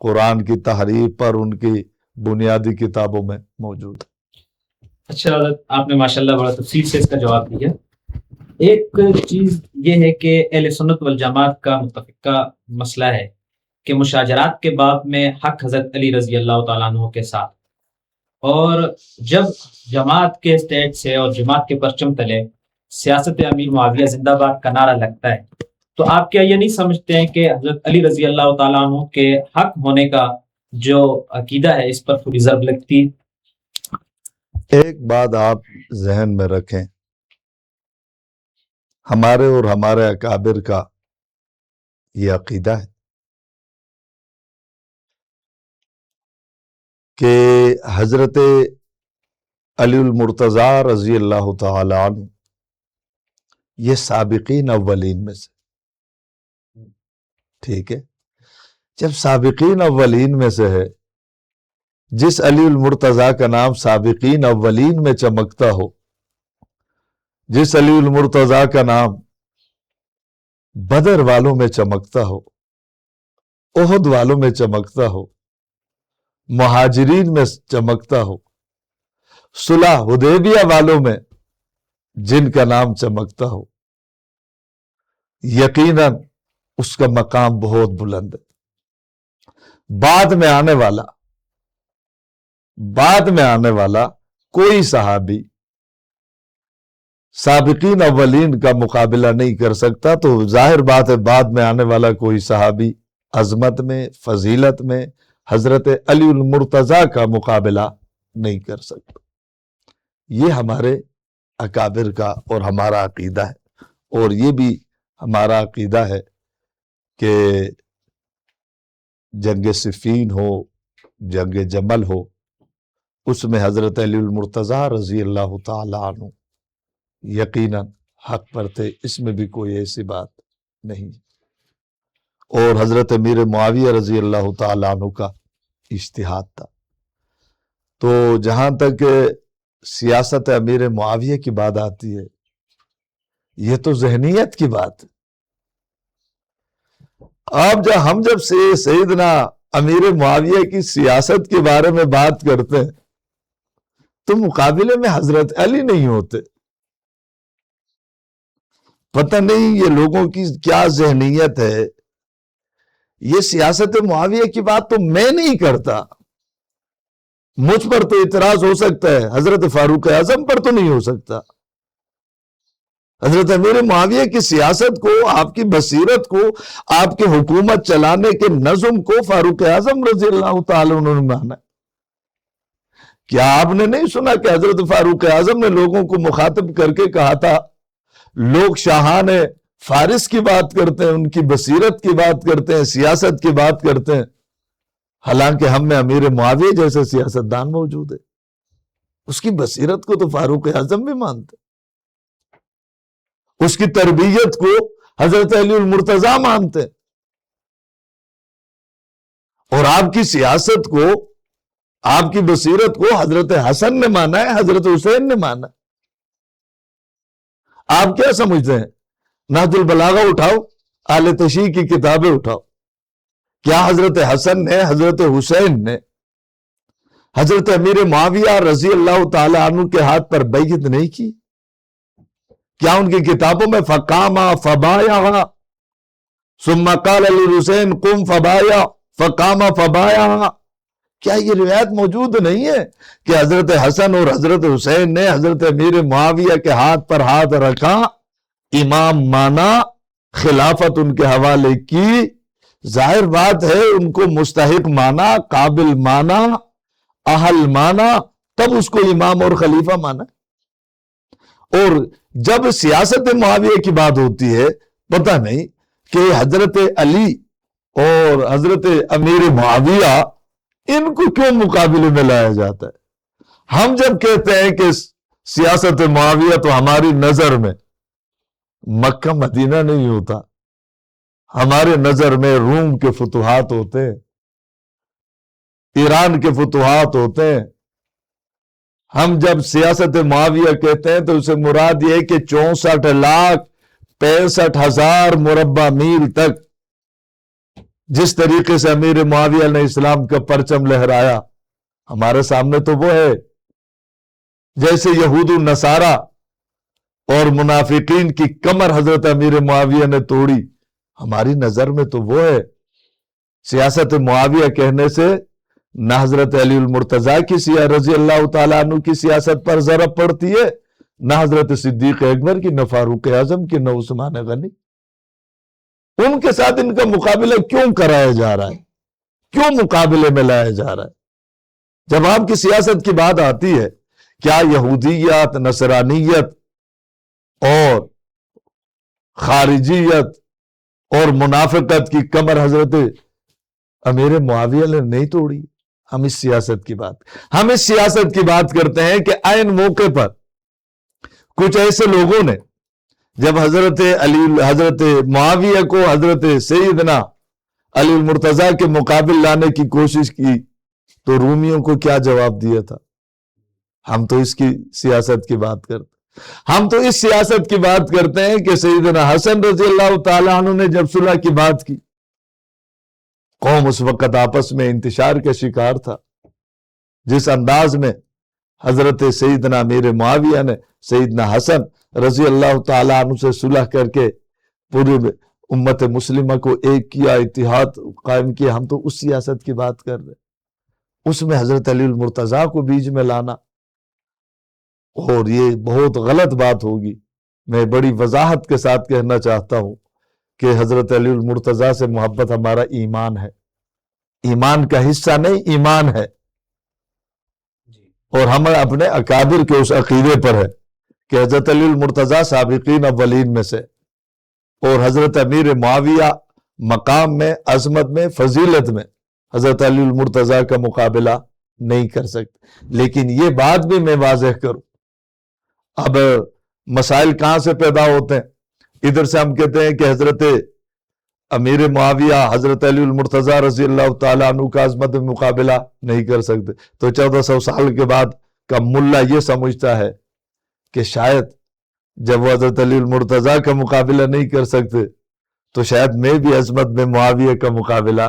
قرآن کی تحریف پر ان کی بنیادی کتابوں میں موجود ہے۔ اچھا حضرت، آپ نے ماشاءاللہ بڑا تفصیل سے اس کا جواب دیا۔ ایک چیز یہ ہے کہ اہل سنت والجماعت کا متفقہ مسئلہ ہے کہ مشاجرات کے باب میں حق حضرت علی رضی اللہ تعالیٰ عنہ کے ساتھ، اور جب جماعت کے اسٹیج سے اور جماعت کے پرچم تلے سیاست امیر معاویہ زندہ باد کا نعرہ لگتا ہے، تو آپ کیا یہ نہیں سمجھتے ہیں کہ حضرت علی رضی اللہ تعالیٰ عنہ کے حق ہونے کا جو عقیدہ ہے اس پر تھوڑی ضرب لگتی؟ ایک بات آپ ذہن میں رکھیں، ہمارے اور ہمارے اکابر کا یہ عقیدہ ہے کہ حضرت علی المرتضیٰ رضی اللہ تعالی عنہ یہ سابقین اولین میں سے، ٹھیک ہے؟ جب سابقین اولین میں سے ہے، جس علی المرتضیٰ کا نام سابقین اولین میں چمکتا ہو، جس علی المرتضیٰ کا نام بدر والوں میں چمکتا ہو، احد والوں میں چمکتا ہو، مہاجرین میں چمکتا ہو، صلح حدیبیہ والوں میں جن کا نام چمکتا ہو، یقیناً اس کا مقام بہت بلند ہے۔ بعد میں آنے والا کوئی صحابی سابقین اولین کا مقابلہ نہیں کر سکتا، تو ظاہر بات ہے بعد میں آنے والا کوئی صحابی عظمت میں، فضیلت میں حضرت علی المرتضیٰ کا مقابلہ نہیں کر سکتا۔ یہ ہمارے اکابر کا اور ہمارا عقیدہ ہے، اور یہ بھی ہمارا عقیدہ ہے کہ جنگ صفین ہو، جنگ جمل ہو، اس میں حضرت علی المرتضیٰ رضی اللہ تعالی عنہ یقیناً حق پر تھے، اس میں بھی کوئی ایسی بات نہیں۔ اور حضرت امیر معاویہ رضی اللہ تعالی عنہ کا اجتہاد تھا۔ تو جہاں تک سیاست امیر معاویہ کی بات آتی ہے، یہ تو ذہنیت کی بات ہے۔ اب ہم جب سے سیدنا امیر معاویہ کی سیاست کے بارے میں بات کرتے ہیں تو مقابلے میں حضرت علی نہیں ہوتے. پتہ نہیں یہ لوگوں کی کیا ذہنیت ہے. یہ سیاست معاویہ کی بات تو میں نہیں کرتا. مجھ پر تو اعتراض ہو سکتا ہے, حضرت فاروق اعظم پر تو نہیں ہو سکتا. حضرت امیر معاویہ کی سیاست کو, آپ کی بصیرت کو, آپ کی حکومت چلانے کے نظم کو فاروق اعظم رضی اللہ تعالی عنہ نے مانا. کیا آپ نے نہیں سنا کہ حضرت فاروق اعظم نے لوگوں کو مخاطب کر کے کہا تھا, لوگ شاہان فارس کی بات کرتے ہیں, ان کی بصیرت کی بات کرتے ہیں, سیاست کی بات کرتے ہیں, حالانکہ ہم میں امیر معاویہ جیسے سیاستدان موجود ہے. اس کی بصیرت کو تو فاروق اعظم بھی مانتے, اس کی تربیت کو حضرت علی المرتضیٰ مانتے, اور آپ کی سیاست کو, آپ کی بصیرت کو حضرت حسن نے مانا ہے, حضرت حسین نے مانا. آپ کیا سمجھتے ہیں؟ نہج البلاغہ اٹھاؤ, اہل تشیع کی کتابیں اٹھاؤ, کیا حضرت حسن نے, حضرت حسین نے حضرت امیر معاویہ رضی اللہ تعالی عنہ کے ہاتھ پر بیعت نہیں کی؟ کیا ان کی کتابوں میں فقاما فبایا ثم قال للحسین قم فبایا فقاما فبایا, کیا یہ روایت موجود نہیں ہے کہ حضرت حسن اور حضرت حسین نے حضرت امیر معاویہ کے ہاتھ پر ہاتھ رکھا, امام مانا, خلافت ان کے حوالے کی؟ ظاہر بات ہے ان کو مستحق مانا, قابل مانا, اہل مانا, تب اس کو امام اور خلیفہ مانا. اور جب سیاست معاویہ کی بات ہوتی ہے, پتہ نہیں کہ حضرت علی اور حضرت امیر معاویہ ان کو کیوں مقابلے میں لایا جاتا ہے. ہم جب کہتے ہیں کہ سیاست معاویہ تو ہماری نظر میں مکہ مدینہ نہیں ہوتا, ہمارے نظر میں روم کے فتوحات ہوتے ہیں, ایران کے فتوحات ہوتے ہیں. ہم جب سیاست معاویہ کہتے ہیں تو اسے مراد یہ ہے کہ 64,65,000 مربع میل تک جس طریقے سے امیر معاویہ نے اسلام کا پرچم لہرایا, ہمارے سامنے تو وہ ہے. جیسے یہود و نصارہ اور منافقین کی کمر حضرت امیر معاویہ نے توڑی, ہماری نظر میں تو وہ ہے. سیاست معاویہ کہنے سے نہ حضرت علی المرتضیٰ کی رضی اللہ تعالیٰ عنہ کی سیاست پر ضرب پڑتی ہے, نہ حضرت صدیق اکبر کی, نہ فاروق اعظم کی, نہ عثمان غنی. ان کے ساتھ ان کا مقابلہ کیوں کرایا جا رہا ہے, کیوں مقابلے میں لایا جا رہا ہے؟ جب آپ کی سیاست کی بات آتی ہے, کیا یہودیت, نصرانیت اور خارجیت اور منافقت کی کمر حضرت امیر معاویہ نے نہیں توڑی؟ ہم اس سیاست کی بات کرتے ہیں کہ عین موقع پر کچھ ایسے لوگوں نے جب حضرت معاویہ کو حضرت سیدنا علی المرتضیٰ کے مقابل لانے کی کوشش کی تو رومیوں کو کیا جواب دیا تھا؟ ہم تو اس کی سیاست کی بات کرتے ہیں کہ سیدنا حسن رضی اللہ تعالیٰ عنہ نے جب صلح کی بات کی, قوم اس وقت آپس میں انتشار کا شکار تھا. جس انداز میں حضرت سیدنا امیر معاویہ نے سیدنا حسن رضی اللہ تعالیٰ عنہ سے صلح کر کے پوری امت مسلمہ کو ایک کیا, اتحاد قائم کیا, ہم تو اس سیاست کی بات کر رہے. اس میں حضرت علی المرتضیٰ کو بیچ میں لانا, اور یہ بہت غلط بات ہوگی. میں بڑی وضاحت کے ساتھ کہنا چاہتا ہوں کہ حضرت علی المرتضیٰ سے محبت ہمارا ایمان ہے, ایمان کا حصہ نہیں, ایمان ہے. اور ہم اپنے اکابر کے اس عقیدے پر ہے کہ حضرت علی المرتضیٰ سابقین اولین میں سے, اور حضرت امیر معاویہ مقام میں, عظمت میں, فضیلت میں حضرت علی المرتضیٰ کا مقابلہ نہیں کر سکتے. لیکن یہ بات بھی میں واضح کروں, اب مسائل کہاں سے پیدا ہوتے ہیں؟ ادھر سے ہم کہتے ہیں کہ حضرت امیر معاویہ حضرت علی المرتضیٰ رضی اللہ تعالیٰ عنہ کا عظمت میں مقابلہ نہیں کر سکتے, تو 1400 سال کے بعد کا ملا یہ سمجھتا ہے کہ شاید جب وہ حضرت علی المرتضیٰ کا مقابلہ نہیں کر سکتے تو شاید میں بھی عظمت میں معاویہ کا مقابلہ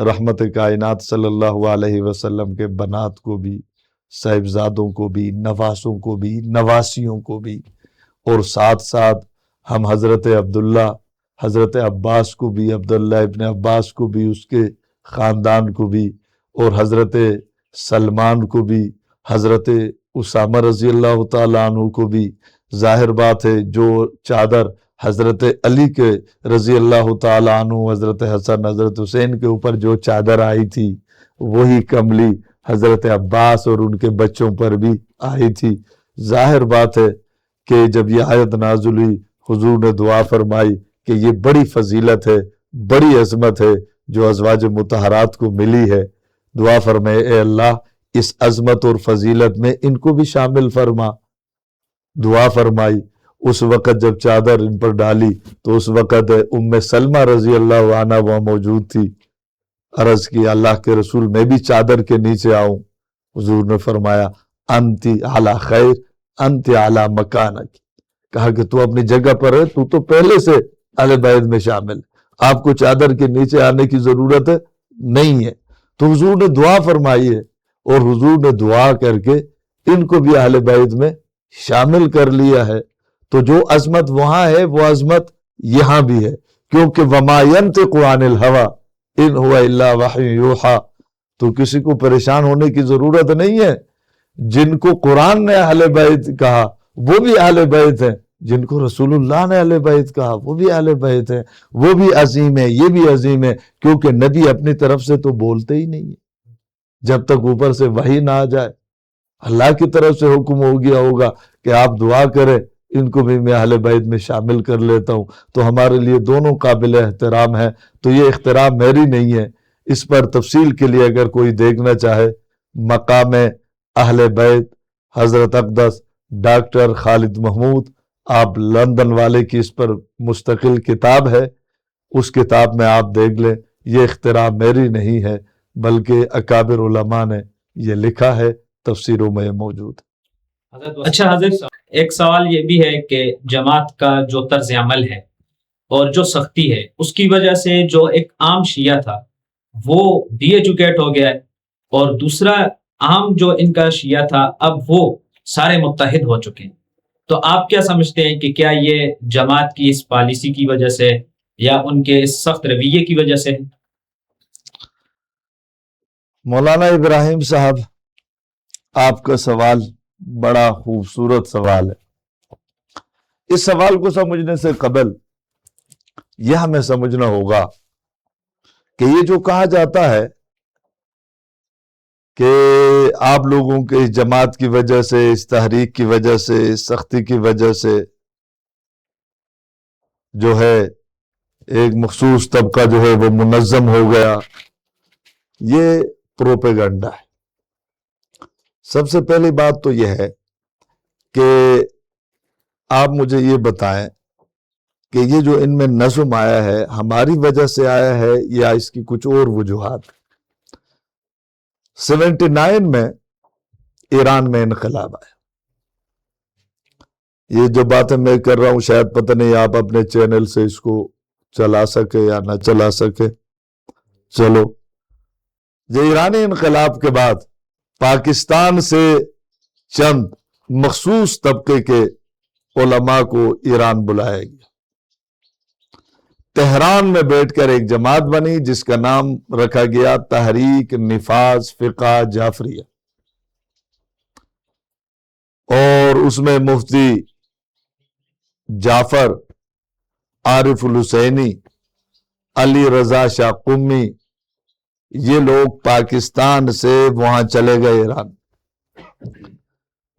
رحمت کائنات صلی اللہ علیہ وسلم کے بنات کو بھی، صاحبزادوں کو بھی، نواسوں کو بھی، نواسیوں کو بھی، اور ساتھ ساتھ ہم حضرت عبداللہ، حضرت عباس کو بھی، عبداللہ ابن عباس کو بھی، اس کے خاندان کو بھی، اور حضرت سلمان کو بھی، حضرت اسامہ رضی اللہ تعالیٰ عنہ کو بھی۔ ظاہر بات ہے جو چادر حضرت علی کے رضی اللہ تعالیٰ عنہ، حضرت حسن حضرت حسین کے اوپر جو چادر آئی تھی، وہی کملی حضرت عباس اور ان کے بچوں پر بھی آئی تھی۔ ظاہر بات ہے کہ جب یہ آیت نازل ہوئی، حضور نے دعا فرمائی کہ یہ بڑی فضیلت ہے، بڑی عظمت ہے جو ازواج مطہرات کو ملی ہے۔ دعا فرمائے اے اللہ اس عظمت اور فضیلت میں ان کو بھی شامل فرما۔ دعا فرمائی۔ اس وقت جب چادر ان پر ڈالی تو اس وقت ام سلمہ رضی اللہ عنہ وہاں موجود تھی۔ عرض کی اللہ کے رسول میں بھی چادر کے نیچے آؤں؟ حضور نے فرمایا انتی علی خیر، انتی علی مکانک، کہا کہ تو اپنی جگہ پر ہے، تو تو پہلے سے اہل بیت میں شامل ہے، آپ کو چادر کے نیچے آنے کی ضرورت نہیں ہے۔ تو حضور نے دعا فرمائی ہے، اور حضور نے دعا کر کے ان کو بھی اہل بیت میں شامل کر لیا ہے۔ تو جو عظمت وہاں ہے وہ عظمت یہاں بھی ہے، کیونکہ وما ینطق عن الہوی ان ہوا الا وحی یوحی۔ تو کسی کو پریشان ہونے کی ضرورت نہیں ہے۔ جن کو قرآن نے اہل بیت کہا وہ بھی اہل بیت ہیں، جن کو رسول اللہ نے اہل بیت کہا وہ بھی اہل بیت ہیں، وہ بھی عظیم ہے، یہ بھی عظیم ہے، کیونکہ نبی اپنی طرف سے تو بولتے ہی نہیں ہے جب تک اوپر سے وحی نہ آ جائے۔ اللہ کی طرف سے حکم ہو گیا ہوگا کہ آپ دعا کریں ان کو بھی میں اہل بیت میں شامل کر لیتا ہوں، تو ہمارے لیے دونوں قابل احترام ہے۔ تو یہ احترام میری نہیں ہے، اس پر تفصیل کے لیے اگر کوئی دیکھنا چاہے، مقام اہل بیت حضرت اقدس ڈاکٹر خالد محمود، آپ لندن والے کی اس پر مستقل کتاب ہے، اس کتاب میں آپ دیکھ لیں۔ یہ اختراع میری نہیں ہے بلکہ اکابر علماء نے یہ لکھا ہے، تفسیروں میں موجود ہے۔ اچھا حضرت، ایک سوال یہ بھی ہے کہ جماعت کا جو طرز عمل ہے اور جو سختی ہے، اس کی وجہ سے جو ایک عام شیعہ تھا وہ ڈی ایجوکیٹ ہو گیا ہے، اور دوسرا عام جو ان کا شیعہ تھا اب وہ سارے متحد ہو چکے ہیں۔ تو آپ کیا سمجھتے ہیں کہ کیا یہ جماعت کی اس پالیسی کی وجہ سے یا ان کے اس سخت رویے کی وجہ سے؟ مولانا ابراہیم صاحب، آپ کا سوال بڑا خوبصورت سوال ہے۔ اس سوال کو سمجھنے سے قبل یہ ہمیں سمجھنا ہوگا کہ یہ جو کہا جاتا ہے کہ آپ لوگوں کے اس جماعت کی وجہ سے، اس تحریک کی وجہ سے، اس سختی کی وجہ سے جو ہے ایک مخصوص طبقہ جو ہے وہ منظم ہو گیا، یہ پروپیگنڈا ہے۔ سب سے پہلی بات تو یہ ہے کہ آپ مجھے یہ بتائیں کہ یہ جو ان میں نظم آیا ہے ہماری وجہ سے آیا ہے یا اس کی کچھ اور وجوہات؟ 79 میں ایران میں انقلاب آیا۔ یہ جو باتیں میں کر رہا ہوں شاید پتہ نہیں آپ اپنے چینل سے اس کو چلا سکے یا نہ چلا سکے، چلو۔ یہ ایرانی انقلاب کے بعد پاکستان سے چند مخصوص طبقے کے علماء کو ایران بلایا گیا۔ تہران میں بیٹھ کر ایک جماعت بنی جس کا نام رکھا گیا تحریک نفاذ فقہ جعفریہ، اور اس میں مفتی جعفر، عارف الحسینی، علی رضا شاہ قمی، یہ لوگ پاکستان سے وہاں چلے گئے ایران۔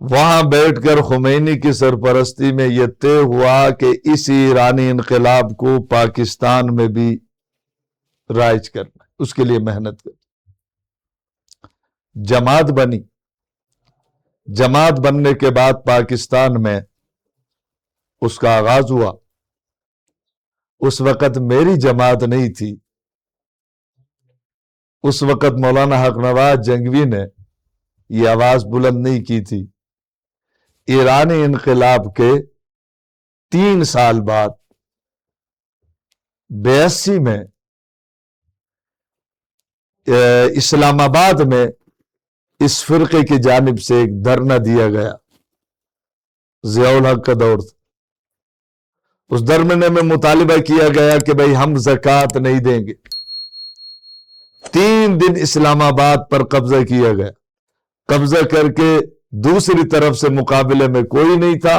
وہاں بیٹھ کر خمینی کی سرپرستی میں یہ طے ہوا کہ اسی ایرانی انقلاب کو پاکستان میں بھی رائج کرنا، اس کے لیے محنت کرنا۔ جماعت بنی۔ جماعت بننے کے بعد پاکستان میں اس کا آغاز ہوا۔ اس وقت میری جماعت نہیں تھی، اس وقت مولانا حق نواز جنگوی نے یہ آواز بلند نہیں کی تھی۔ ایرانی انقلاب کے 3 سال بعد 82 میں اسلام آباد میں اس فرقے کی جانب سے ایک دھرنا دیا گیا، ضیاء الحق کا دور تھا۔ اس دھرنے میں مطالبہ کیا گیا کہ بھئی ہم زکوٰۃ نہیں دیں گے۔ 3 دن اسلام آباد پر قبضہ کیا گیا، قبضہ کر کے دوسری طرف سے مقابلے میں کوئی نہیں تھا،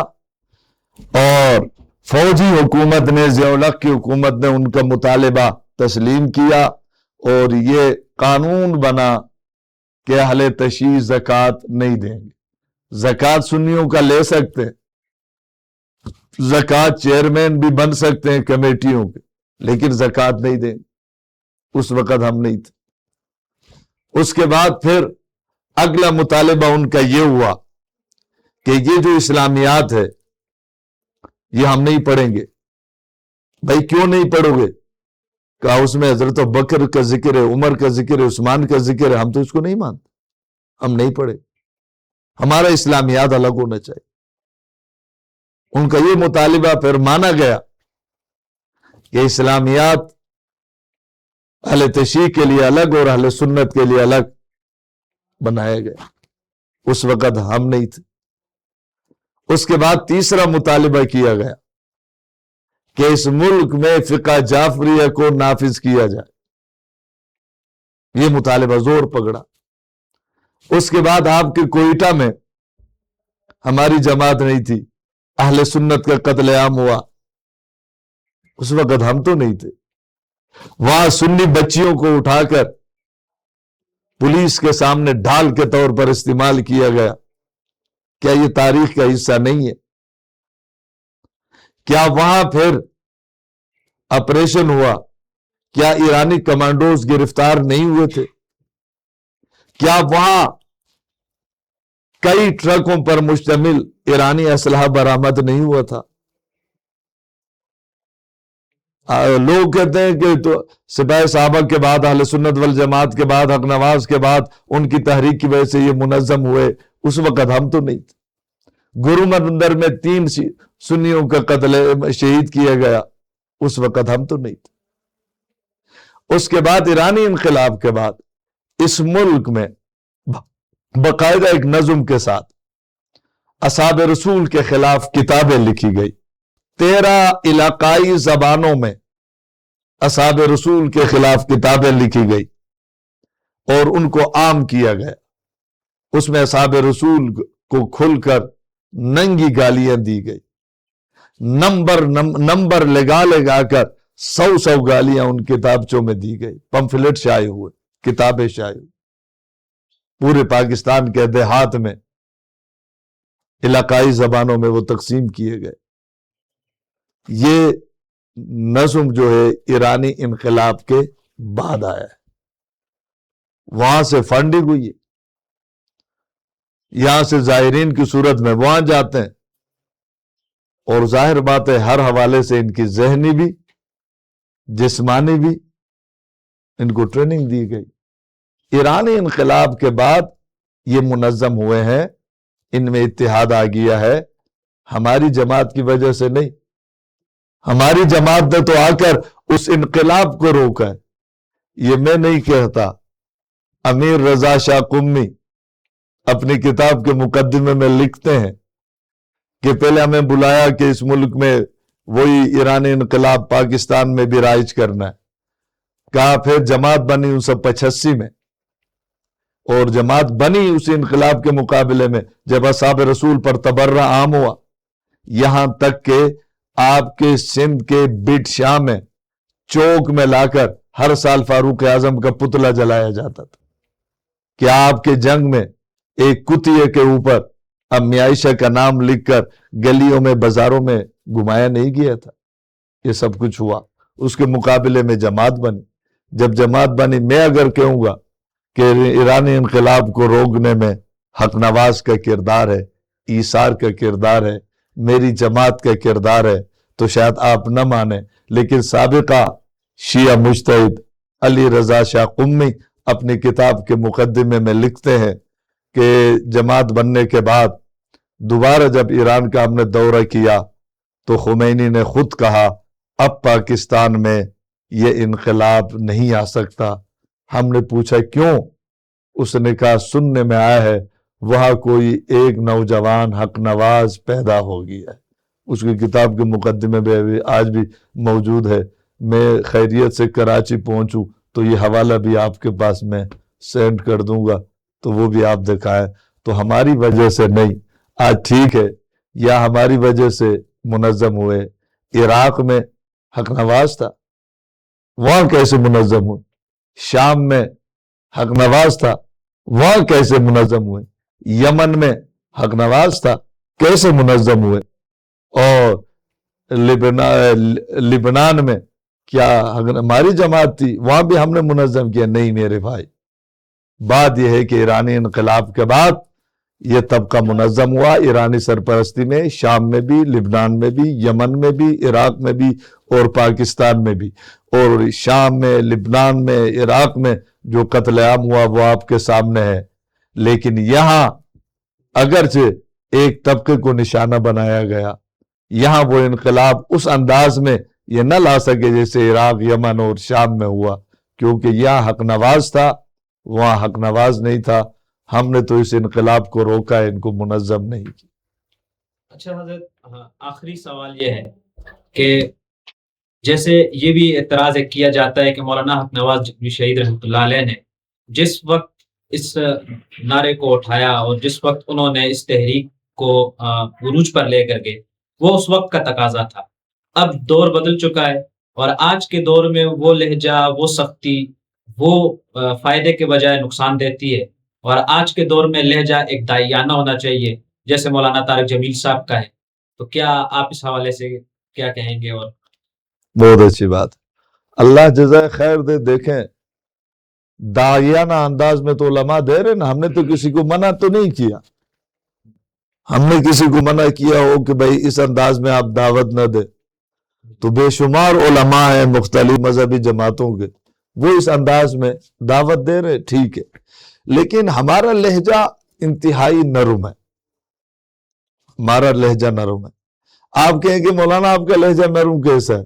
اور فوجی حکومت نے، ضیاء الحق کی حکومت نے ان کا مطالبہ تسلیم کیا، اور یہ قانون بنا کہ اہل تشیع زکوٰۃ نہیں دیں گے۔ زکوٰۃ سنیوں کا لے سکتے ہیں، زکوٰۃ چیئرمین بھی بن سکتے ہیں کمیٹیوں کے، لیکن زکوٰۃ نہیں دیں گے۔ اس وقت ہم نہیں تھے۔ اس کے بعد پھر اگلا مطالبہ ان کا یہ ہوا کہ یہ جو اسلامیات ہے یہ ہم نہیں پڑھیں گے۔ بھائی کیوں نہیں پڑھو گے؟ کہا اس میں حضرت ابوبکر کا ذکر ہے، عمر کا ذکر ہے، عثمان کا ذکر ہے، ہم تو اس کو نہیں مانتے، ہم نہیں پڑھے، ہمارا اسلامیات الگ ہونا چاہیے۔ ان کا یہ مطالبہ پھر مانا گیا کہ اسلامیات اہل تشیع کے لیے الگ اور اہل سنت کے لیے الگ بنایا گیا۔ اس وقت ہم نہیں تھے۔ اس کے بعد تیسرا مطالبہ کیا گیا کہ اس ملک میں فقہ جعفریہ کو نافذ کیا جائے۔ یہ مطالبہ زور پکڑا۔ اس کے بعد آپ کے کوئٹہ میں ہماری جماعت نہیں تھی، اہل سنت کا قتل عام ہوا، اس وقت ہم تو نہیں تھے۔ وہاں سنی بچیوں کو اٹھا کر پولیس کے سامنے ڈھال کے طور پر استعمال کیا گیا۔ کیا یہ تاریخ کا حصہ نہیں ہے؟ کیا وہاں پھر آپریشن ہوا؟ کیا ایرانی کمانڈوز گرفتار نہیں ہوئے تھے؟ کیا وہاں کئی ٹرکوں پر مشتمل ایرانی اسلحہ برآمد نہیں ہوا تھا؟ لوگ کہتے ہیں کہ تو سپاہی صحابہ کے بعد، اہل سنت والجماعت کے بعد، حق نواز کے بعد ان کی تحریک کی وجہ سے یہ منظم ہوئے۔ اس وقت ہم تو نہیں تھے۔ گرو مندر میں 3 سنیوں کا قتل شہید کیا گیا، اس وقت ہم تو نہیں تھے۔ اس کے بعد ایرانی انقلاب کے بعد اس ملک میں باقاعدہ ایک نظم کے ساتھ اصحاب رسول کے خلاف کتابیں لکھی گئی۔ 13 علاقائی زبانوں میں اصحاب رسول کے خلاف کتابیں لکھی گئی اور ان کو عام کیا گیا۔ اس میں اصحاب رسول کو کھل کر ننگی گالیاں دی گئی، نمبر لگا کر 100 گالیاں ان کتابچوں میں دی گئی، پمفلٹ شائع ہوئے، کتابیں شائع ہوئی۔ پورے پاکستان کے دیہات میں علاقائی زبانوں میں وہ تقسیم کیے گئے۔ یہ نظم جو ہے ایرانی انقلاب کے بعد آیا ہے، وہاں سے فنڈنگ ہوئی ہے، یہاں سے زائرین کی صورت میں وہاں جاتے ہیں، اور ظاہر بات ہے ہر حوالے سے ان کی ذہنی بھی جسمانی بھی ان کو ٹریننگ دی گئی۔ ایرانی انقلاب کے بعد یہ منظم ہوئے ہیں، ان میں اتحاد آ گیا ہے، ہماری جماعت کی وجہ سے نہیں۔ ہماری جماعت نے تو آ کر اس انقلاب کو روکا ہے۔ یہ میں نہیں کہتا، امیر رضا شاہ قمی اپنی کتاب کے مقدمے میں لکھتے ہیں کہ پہلے ہمیں بلایا کہ اس ملک میں وہی ایرانی انقلاب پاکستان میں بھی رائج کرنا ہے۔ کہا پھر جماعت بنی 1985 میں، اور جماعت بنی اسی انقلاب کے مقابلے میں جب اصحاب رسول پر تبرہ عام ہوا، یہاں تک کہ آپ کے سندھ کے بٹ شاہ میں چوک میں لا کر ہر سال فاروق اعظم کا پتلا جلایا جاتا تھا کہ آپ کے جنگ میں ایک کتیے کے اوپر امی عائشہ کا نام لکھ کر گلیوں میں بازاروں میں گھمایا نہیں گیا تھا۔ یہ سب کچھ ہوا، اس کے مقابلے میں جماعت بنی۔ جب جماعت بنی، میں اگر کہوں گا کہ ایرانی انقلاب کو روکنے میں حق نواز کا کردار ہے، ایثار کا کردار ہے، میری جماعت کا کردار ہے، تو شاید آپ نہ مانیں، لیکن سابقہ شیعہ مجتہد علی رضا شاہ قمی اپنی کتاب کے مقدمے میں لکھتے ہیں کہ جماعت بننے کے بعد دوبارہ جب ایران کا ہم نے دورہ کیا تو خمینی نے خود کہا اب پاکستان میں یہ انقلاب نہیں آ سکتا، ہم نے پوچھا کیوں؟ اس نے کہا سننے میں آیا ہے وہاں کوئی ایک نوجوان حق نواز پیدا ہو گیا ہے۔ اس کی کتاب کے مقدمے میں آج بھی موجود ہے، میں خیریت سے کراچی پہنچوں تو یہ حوالہ بھی آپ کے پاس میں سینڈ کر دوں گا، تو وہ بھی آپ دکھائیں۔ تو ہماری وجہ سے نہیں، آج ٹھیک ہے یا ہماری وجہ سے منظم ہوئے۔ عراق میں حق نواز تھا، وہاں کیسے منظم ہوئے؟ شام میں حق نواز تھا، وہاں کیسے منظم ہوئے؟ یمن میں حق نواز تھا، کیسے منظم ہوئے؟ اور لبنان میں کیا ہماری جماعت تھی، وہاں بھی ہم نے منظم کیا؟ نہیں میرے بھائی، بات یہ ہے کہ ایرانی انقلاب کے بعد یہ طبقہ منظم ہوا، ایرانی سرپرستی میں، شام میں بھی، لبنان میں بھی، یمن میں بھی، عراق میں بھی اور پاکستان میں بھی۔ اور شام میں، لبنان میں، عراق میں جو قتل عام ہوا وہ آپ کے سامنے ہے۔ لیکن یہاں اگرچہ ایک طبقے کو نشانہ بنایا گیا، یہاں وہ انقلاب اس انداز میں یہ نہ لا سکے جیسے عراق، یمن اور شام میں ہوا، کیونکہ یہاں حق نواز تھا، وہاں حق نواز نہیں تھا۔ ہم نے تو اس انقلاب کو روکا، ان کو منظم نہیں کیا۔ اچھا حضرت، آخری سوال یہ ہے کہ جیسے یہ بھی اعتراض کیا جاتا ہے کہ مولانا حق نواز شہید رحمۃ اللہ علیہ نے جس وقت اس نعرے کو اٹھایا اور جس وقت انہوں نے اس تحریک کو عروج پر لے کر گئے، وہ اس وقت کا تقاضا تھا۔ اب دور بدل چکا ہے اور آج کے دور میں وہ لہجہ، وہ سختی، وہ فائدے کے بجائے نقصان دیتی ہے، اور آج کے دور میں لہجہ ایک داعیانہ ہونا چاہیے جیسے مولانا طارق جمیل صاحب کا ہے۔ تو کیا آپ اس حوالے سے کیا کہیں گے؟ اور بہت اچھی بات، اللہ جزائے خیر دے۔ دیکھیں داعیانہ انداز میں تو علماء دے رہے نا، ہم نے تو کسی کو منع تو نہیں کیا، ہم نے کسی کو منع کیا ہو کہ بھئی اس انداز میں آپ دعوت نہ دیں، تو بے شمار علماء ہیں مختلف مذہبی جماعتوں کے، وہ اس انداز میں دعوت دے رہے، ٹھیک ہے، لیکن ہمارا لہجہ انتہائی نرم ہے، ہمارا لہجہ نرم ہے۔ آپ کہیں کہ مولانا آپ کا لہجہ نرم کیسا ہے؟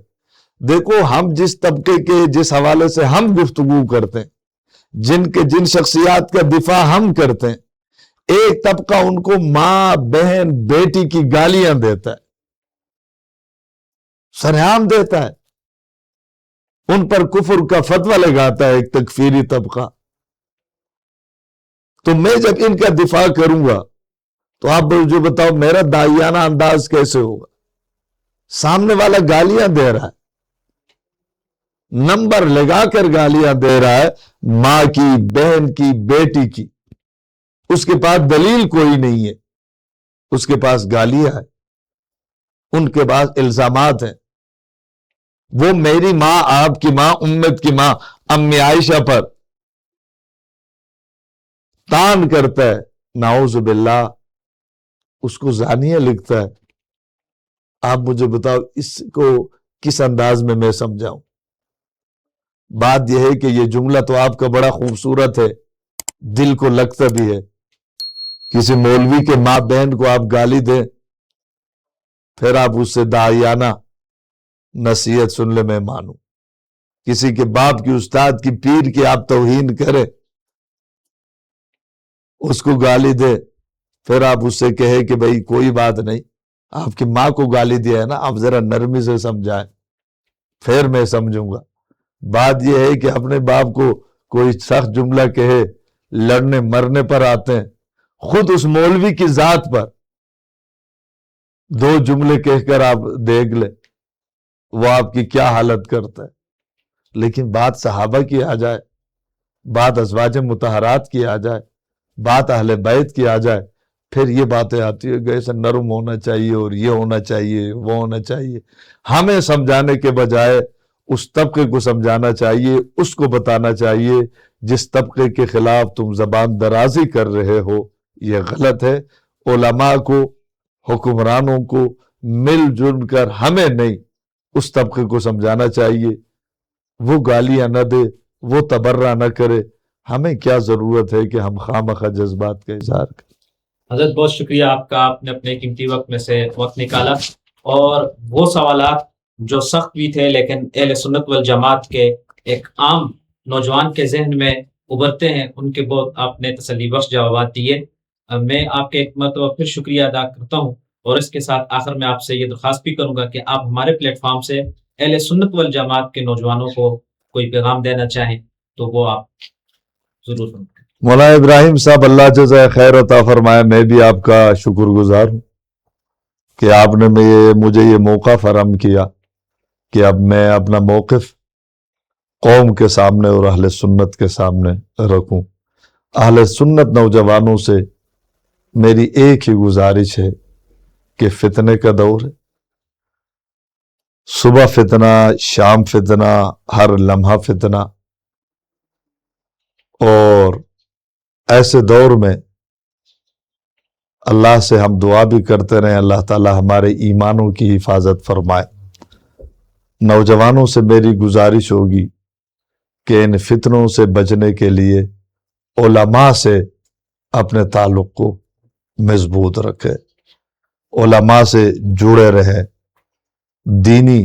دیکھو ہم جس طبقے کے جس حوالے سے ہم گفتگو کرتے ہیں، جن شخصیات کا دفاع ہم کرتے ہیں، ایک طبقہ ان کو ماں، بہن، بیٹی کی گالیاں دیتا ہے، سرعام دیتا ہے، ان پر کفر کا فتویٰ لگاتا ہے ایک تکفیری طبقہ۔ تو میں جب ان کا دفاع کروں گا تو آپ مجھے بتاؤ میرا داعیانہ انداز کیسے ہوگا؟ سامنے والا گالیاں دے رہا ہے، نمبر لگا کر گالیاں دے رہا ہے، ماں کی، بہن کی، بیٹی کی، اس کے پاس دلیل کوئی نہیں ہے، اس کے پاس گالیاں ہیں، ان کے پاس الزامات ہیں۔ وہ میری ماں، آپ کی ماں، امت کی ماں امی عائشہ پر تان کرتا ہے، نعوذ باللہ، اس کو زانیہ لکھتا ہے۔ آپ مجھے بتاؤ اس کو کس انداز میں سمجھاؤں؟ بات یہ ہے کہ یہ جملہ تو آپ کا بڑا خوبصورت ہے، دل کو لگتا بھی ہے۔ کسی مولوی کے ماں بہن کو آپ گالی دیں، پھر آپ اس سے داعیانہ نصیحت سن لے میں مانوں۔ کسی کے باپ کی، استاد کی، پیر کی آپ توہین کریں، اس کو گالی دے، پھر آپ اس سے کہے کہ بھئی کوئی بات نہیں، آپ کی ماں کو گالی دیا ہے نا، آپ ذرا نرمی سے سمجھائیں، پھر میں سمجھوں گا۔ بات یہ ہے کہ اپنے باپ کو کوئی سخت جملہ کہے، لڑنے مرنے پر آتے ہیں، خود اس مولوی کی ذات پر دو جملے کہہ کر آپ دیکھ لیں وہ آپ کی کیا حالت کرتا ہے۔ لیکن بات صحابہ کی آ جائے، بات ازواج مطہرات کی آ جائے، بات اہل بیت کی آ جائے، پھر یہ باتیں آتی ہے کہ ایسا نرم ہونا چاہیے اور یہ ہونا چاہیے، وہ ہونا چاہیے۔ ہمیں سمجھانے کے بجائے اس طبقے کو سمجھانا چاہیے، اس کو بتانا چاہیے جس طبقے کے خلاف تم زبان درازی کر رہے ہو یہ غلط ہے۔ علماء کو، حکمرانوں کو مل جل کر ہمیں نہیں، اس طبقے کو سمجھانا چاہیے، وہ گالیاں نہ دے، وہ تبرہ نہ کرے۔ ہمیں کیا ضرورت ہے کہ ہم خواہ جذبات کا اظہار کریں؟ حضرت بہت شکریہ آپ کا، آپ نے اپنے قیمتی وقت میں سے وقت نکالا، اور وہ سوالات جو سخت بھی تھے لیکن اہل سنت والجماعت کے ایک عام نوجوان کے ذہن میں ابھرتے ہیں، ان کے بہت آپ نے تسلی بخش جوابات دیے۔ میں آپ کے ایک مرتبہ پھر شکریہ ادا کرتا ہوں، اور اس کے ساتھ آخر میں آپ سے یہ درخواست بھی کروں گا کہ آپ ہمارے پلیٹ فارم سے اہل سنت والجماعت کے نوجوانوں کو کوئی پیغام دینا چاہیں تو وہ آپ ضرور سنیں۔ مولانا ابراہیم صاحب اللہ جزائے خیر عطا فرمائے، میں بھی آپ کا شکر گزار ہوں کہ آپ نے مجھے یہ موقع فراہم کیا کہ اب میں اپنا موقف قوم کے سامنے اور اہل سنت کے سامنے رکھوں۔ اہل سنت نوجوانوں سے میری ایک ہی گزارش ہے کہ فتنے کا دور ہے، صبح فتنہ، شام فتنہ، ہر لمحہ فتنہ، اور ایسے دور میں اللہ سے ہم دعا بھی کرتے رہیں اللہ تعالی ہمارے ایمانوں کی حفاظت فرمائے۔ نوجوانوں سے میری گزارش ہوگی کہ ان فتنوں سے بچنے کے لیے علماء سے اپنے تعلق کو مضبوط رکھے، علماء سے جڑے رہیں، دینی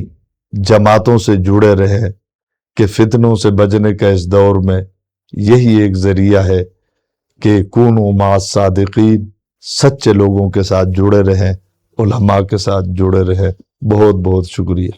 جماعتوں سے جڑے رہیں، کہ فتنوں سے بچنے کا اس دور میں یہی ایک ذریعہ ہے کہ کونوا مع الصادقین، سچے لوگوں کے ساتھ جڑے رہیں، علماء کے ساتھ جڑے رہیں۔ بہت بہت شکریہ۔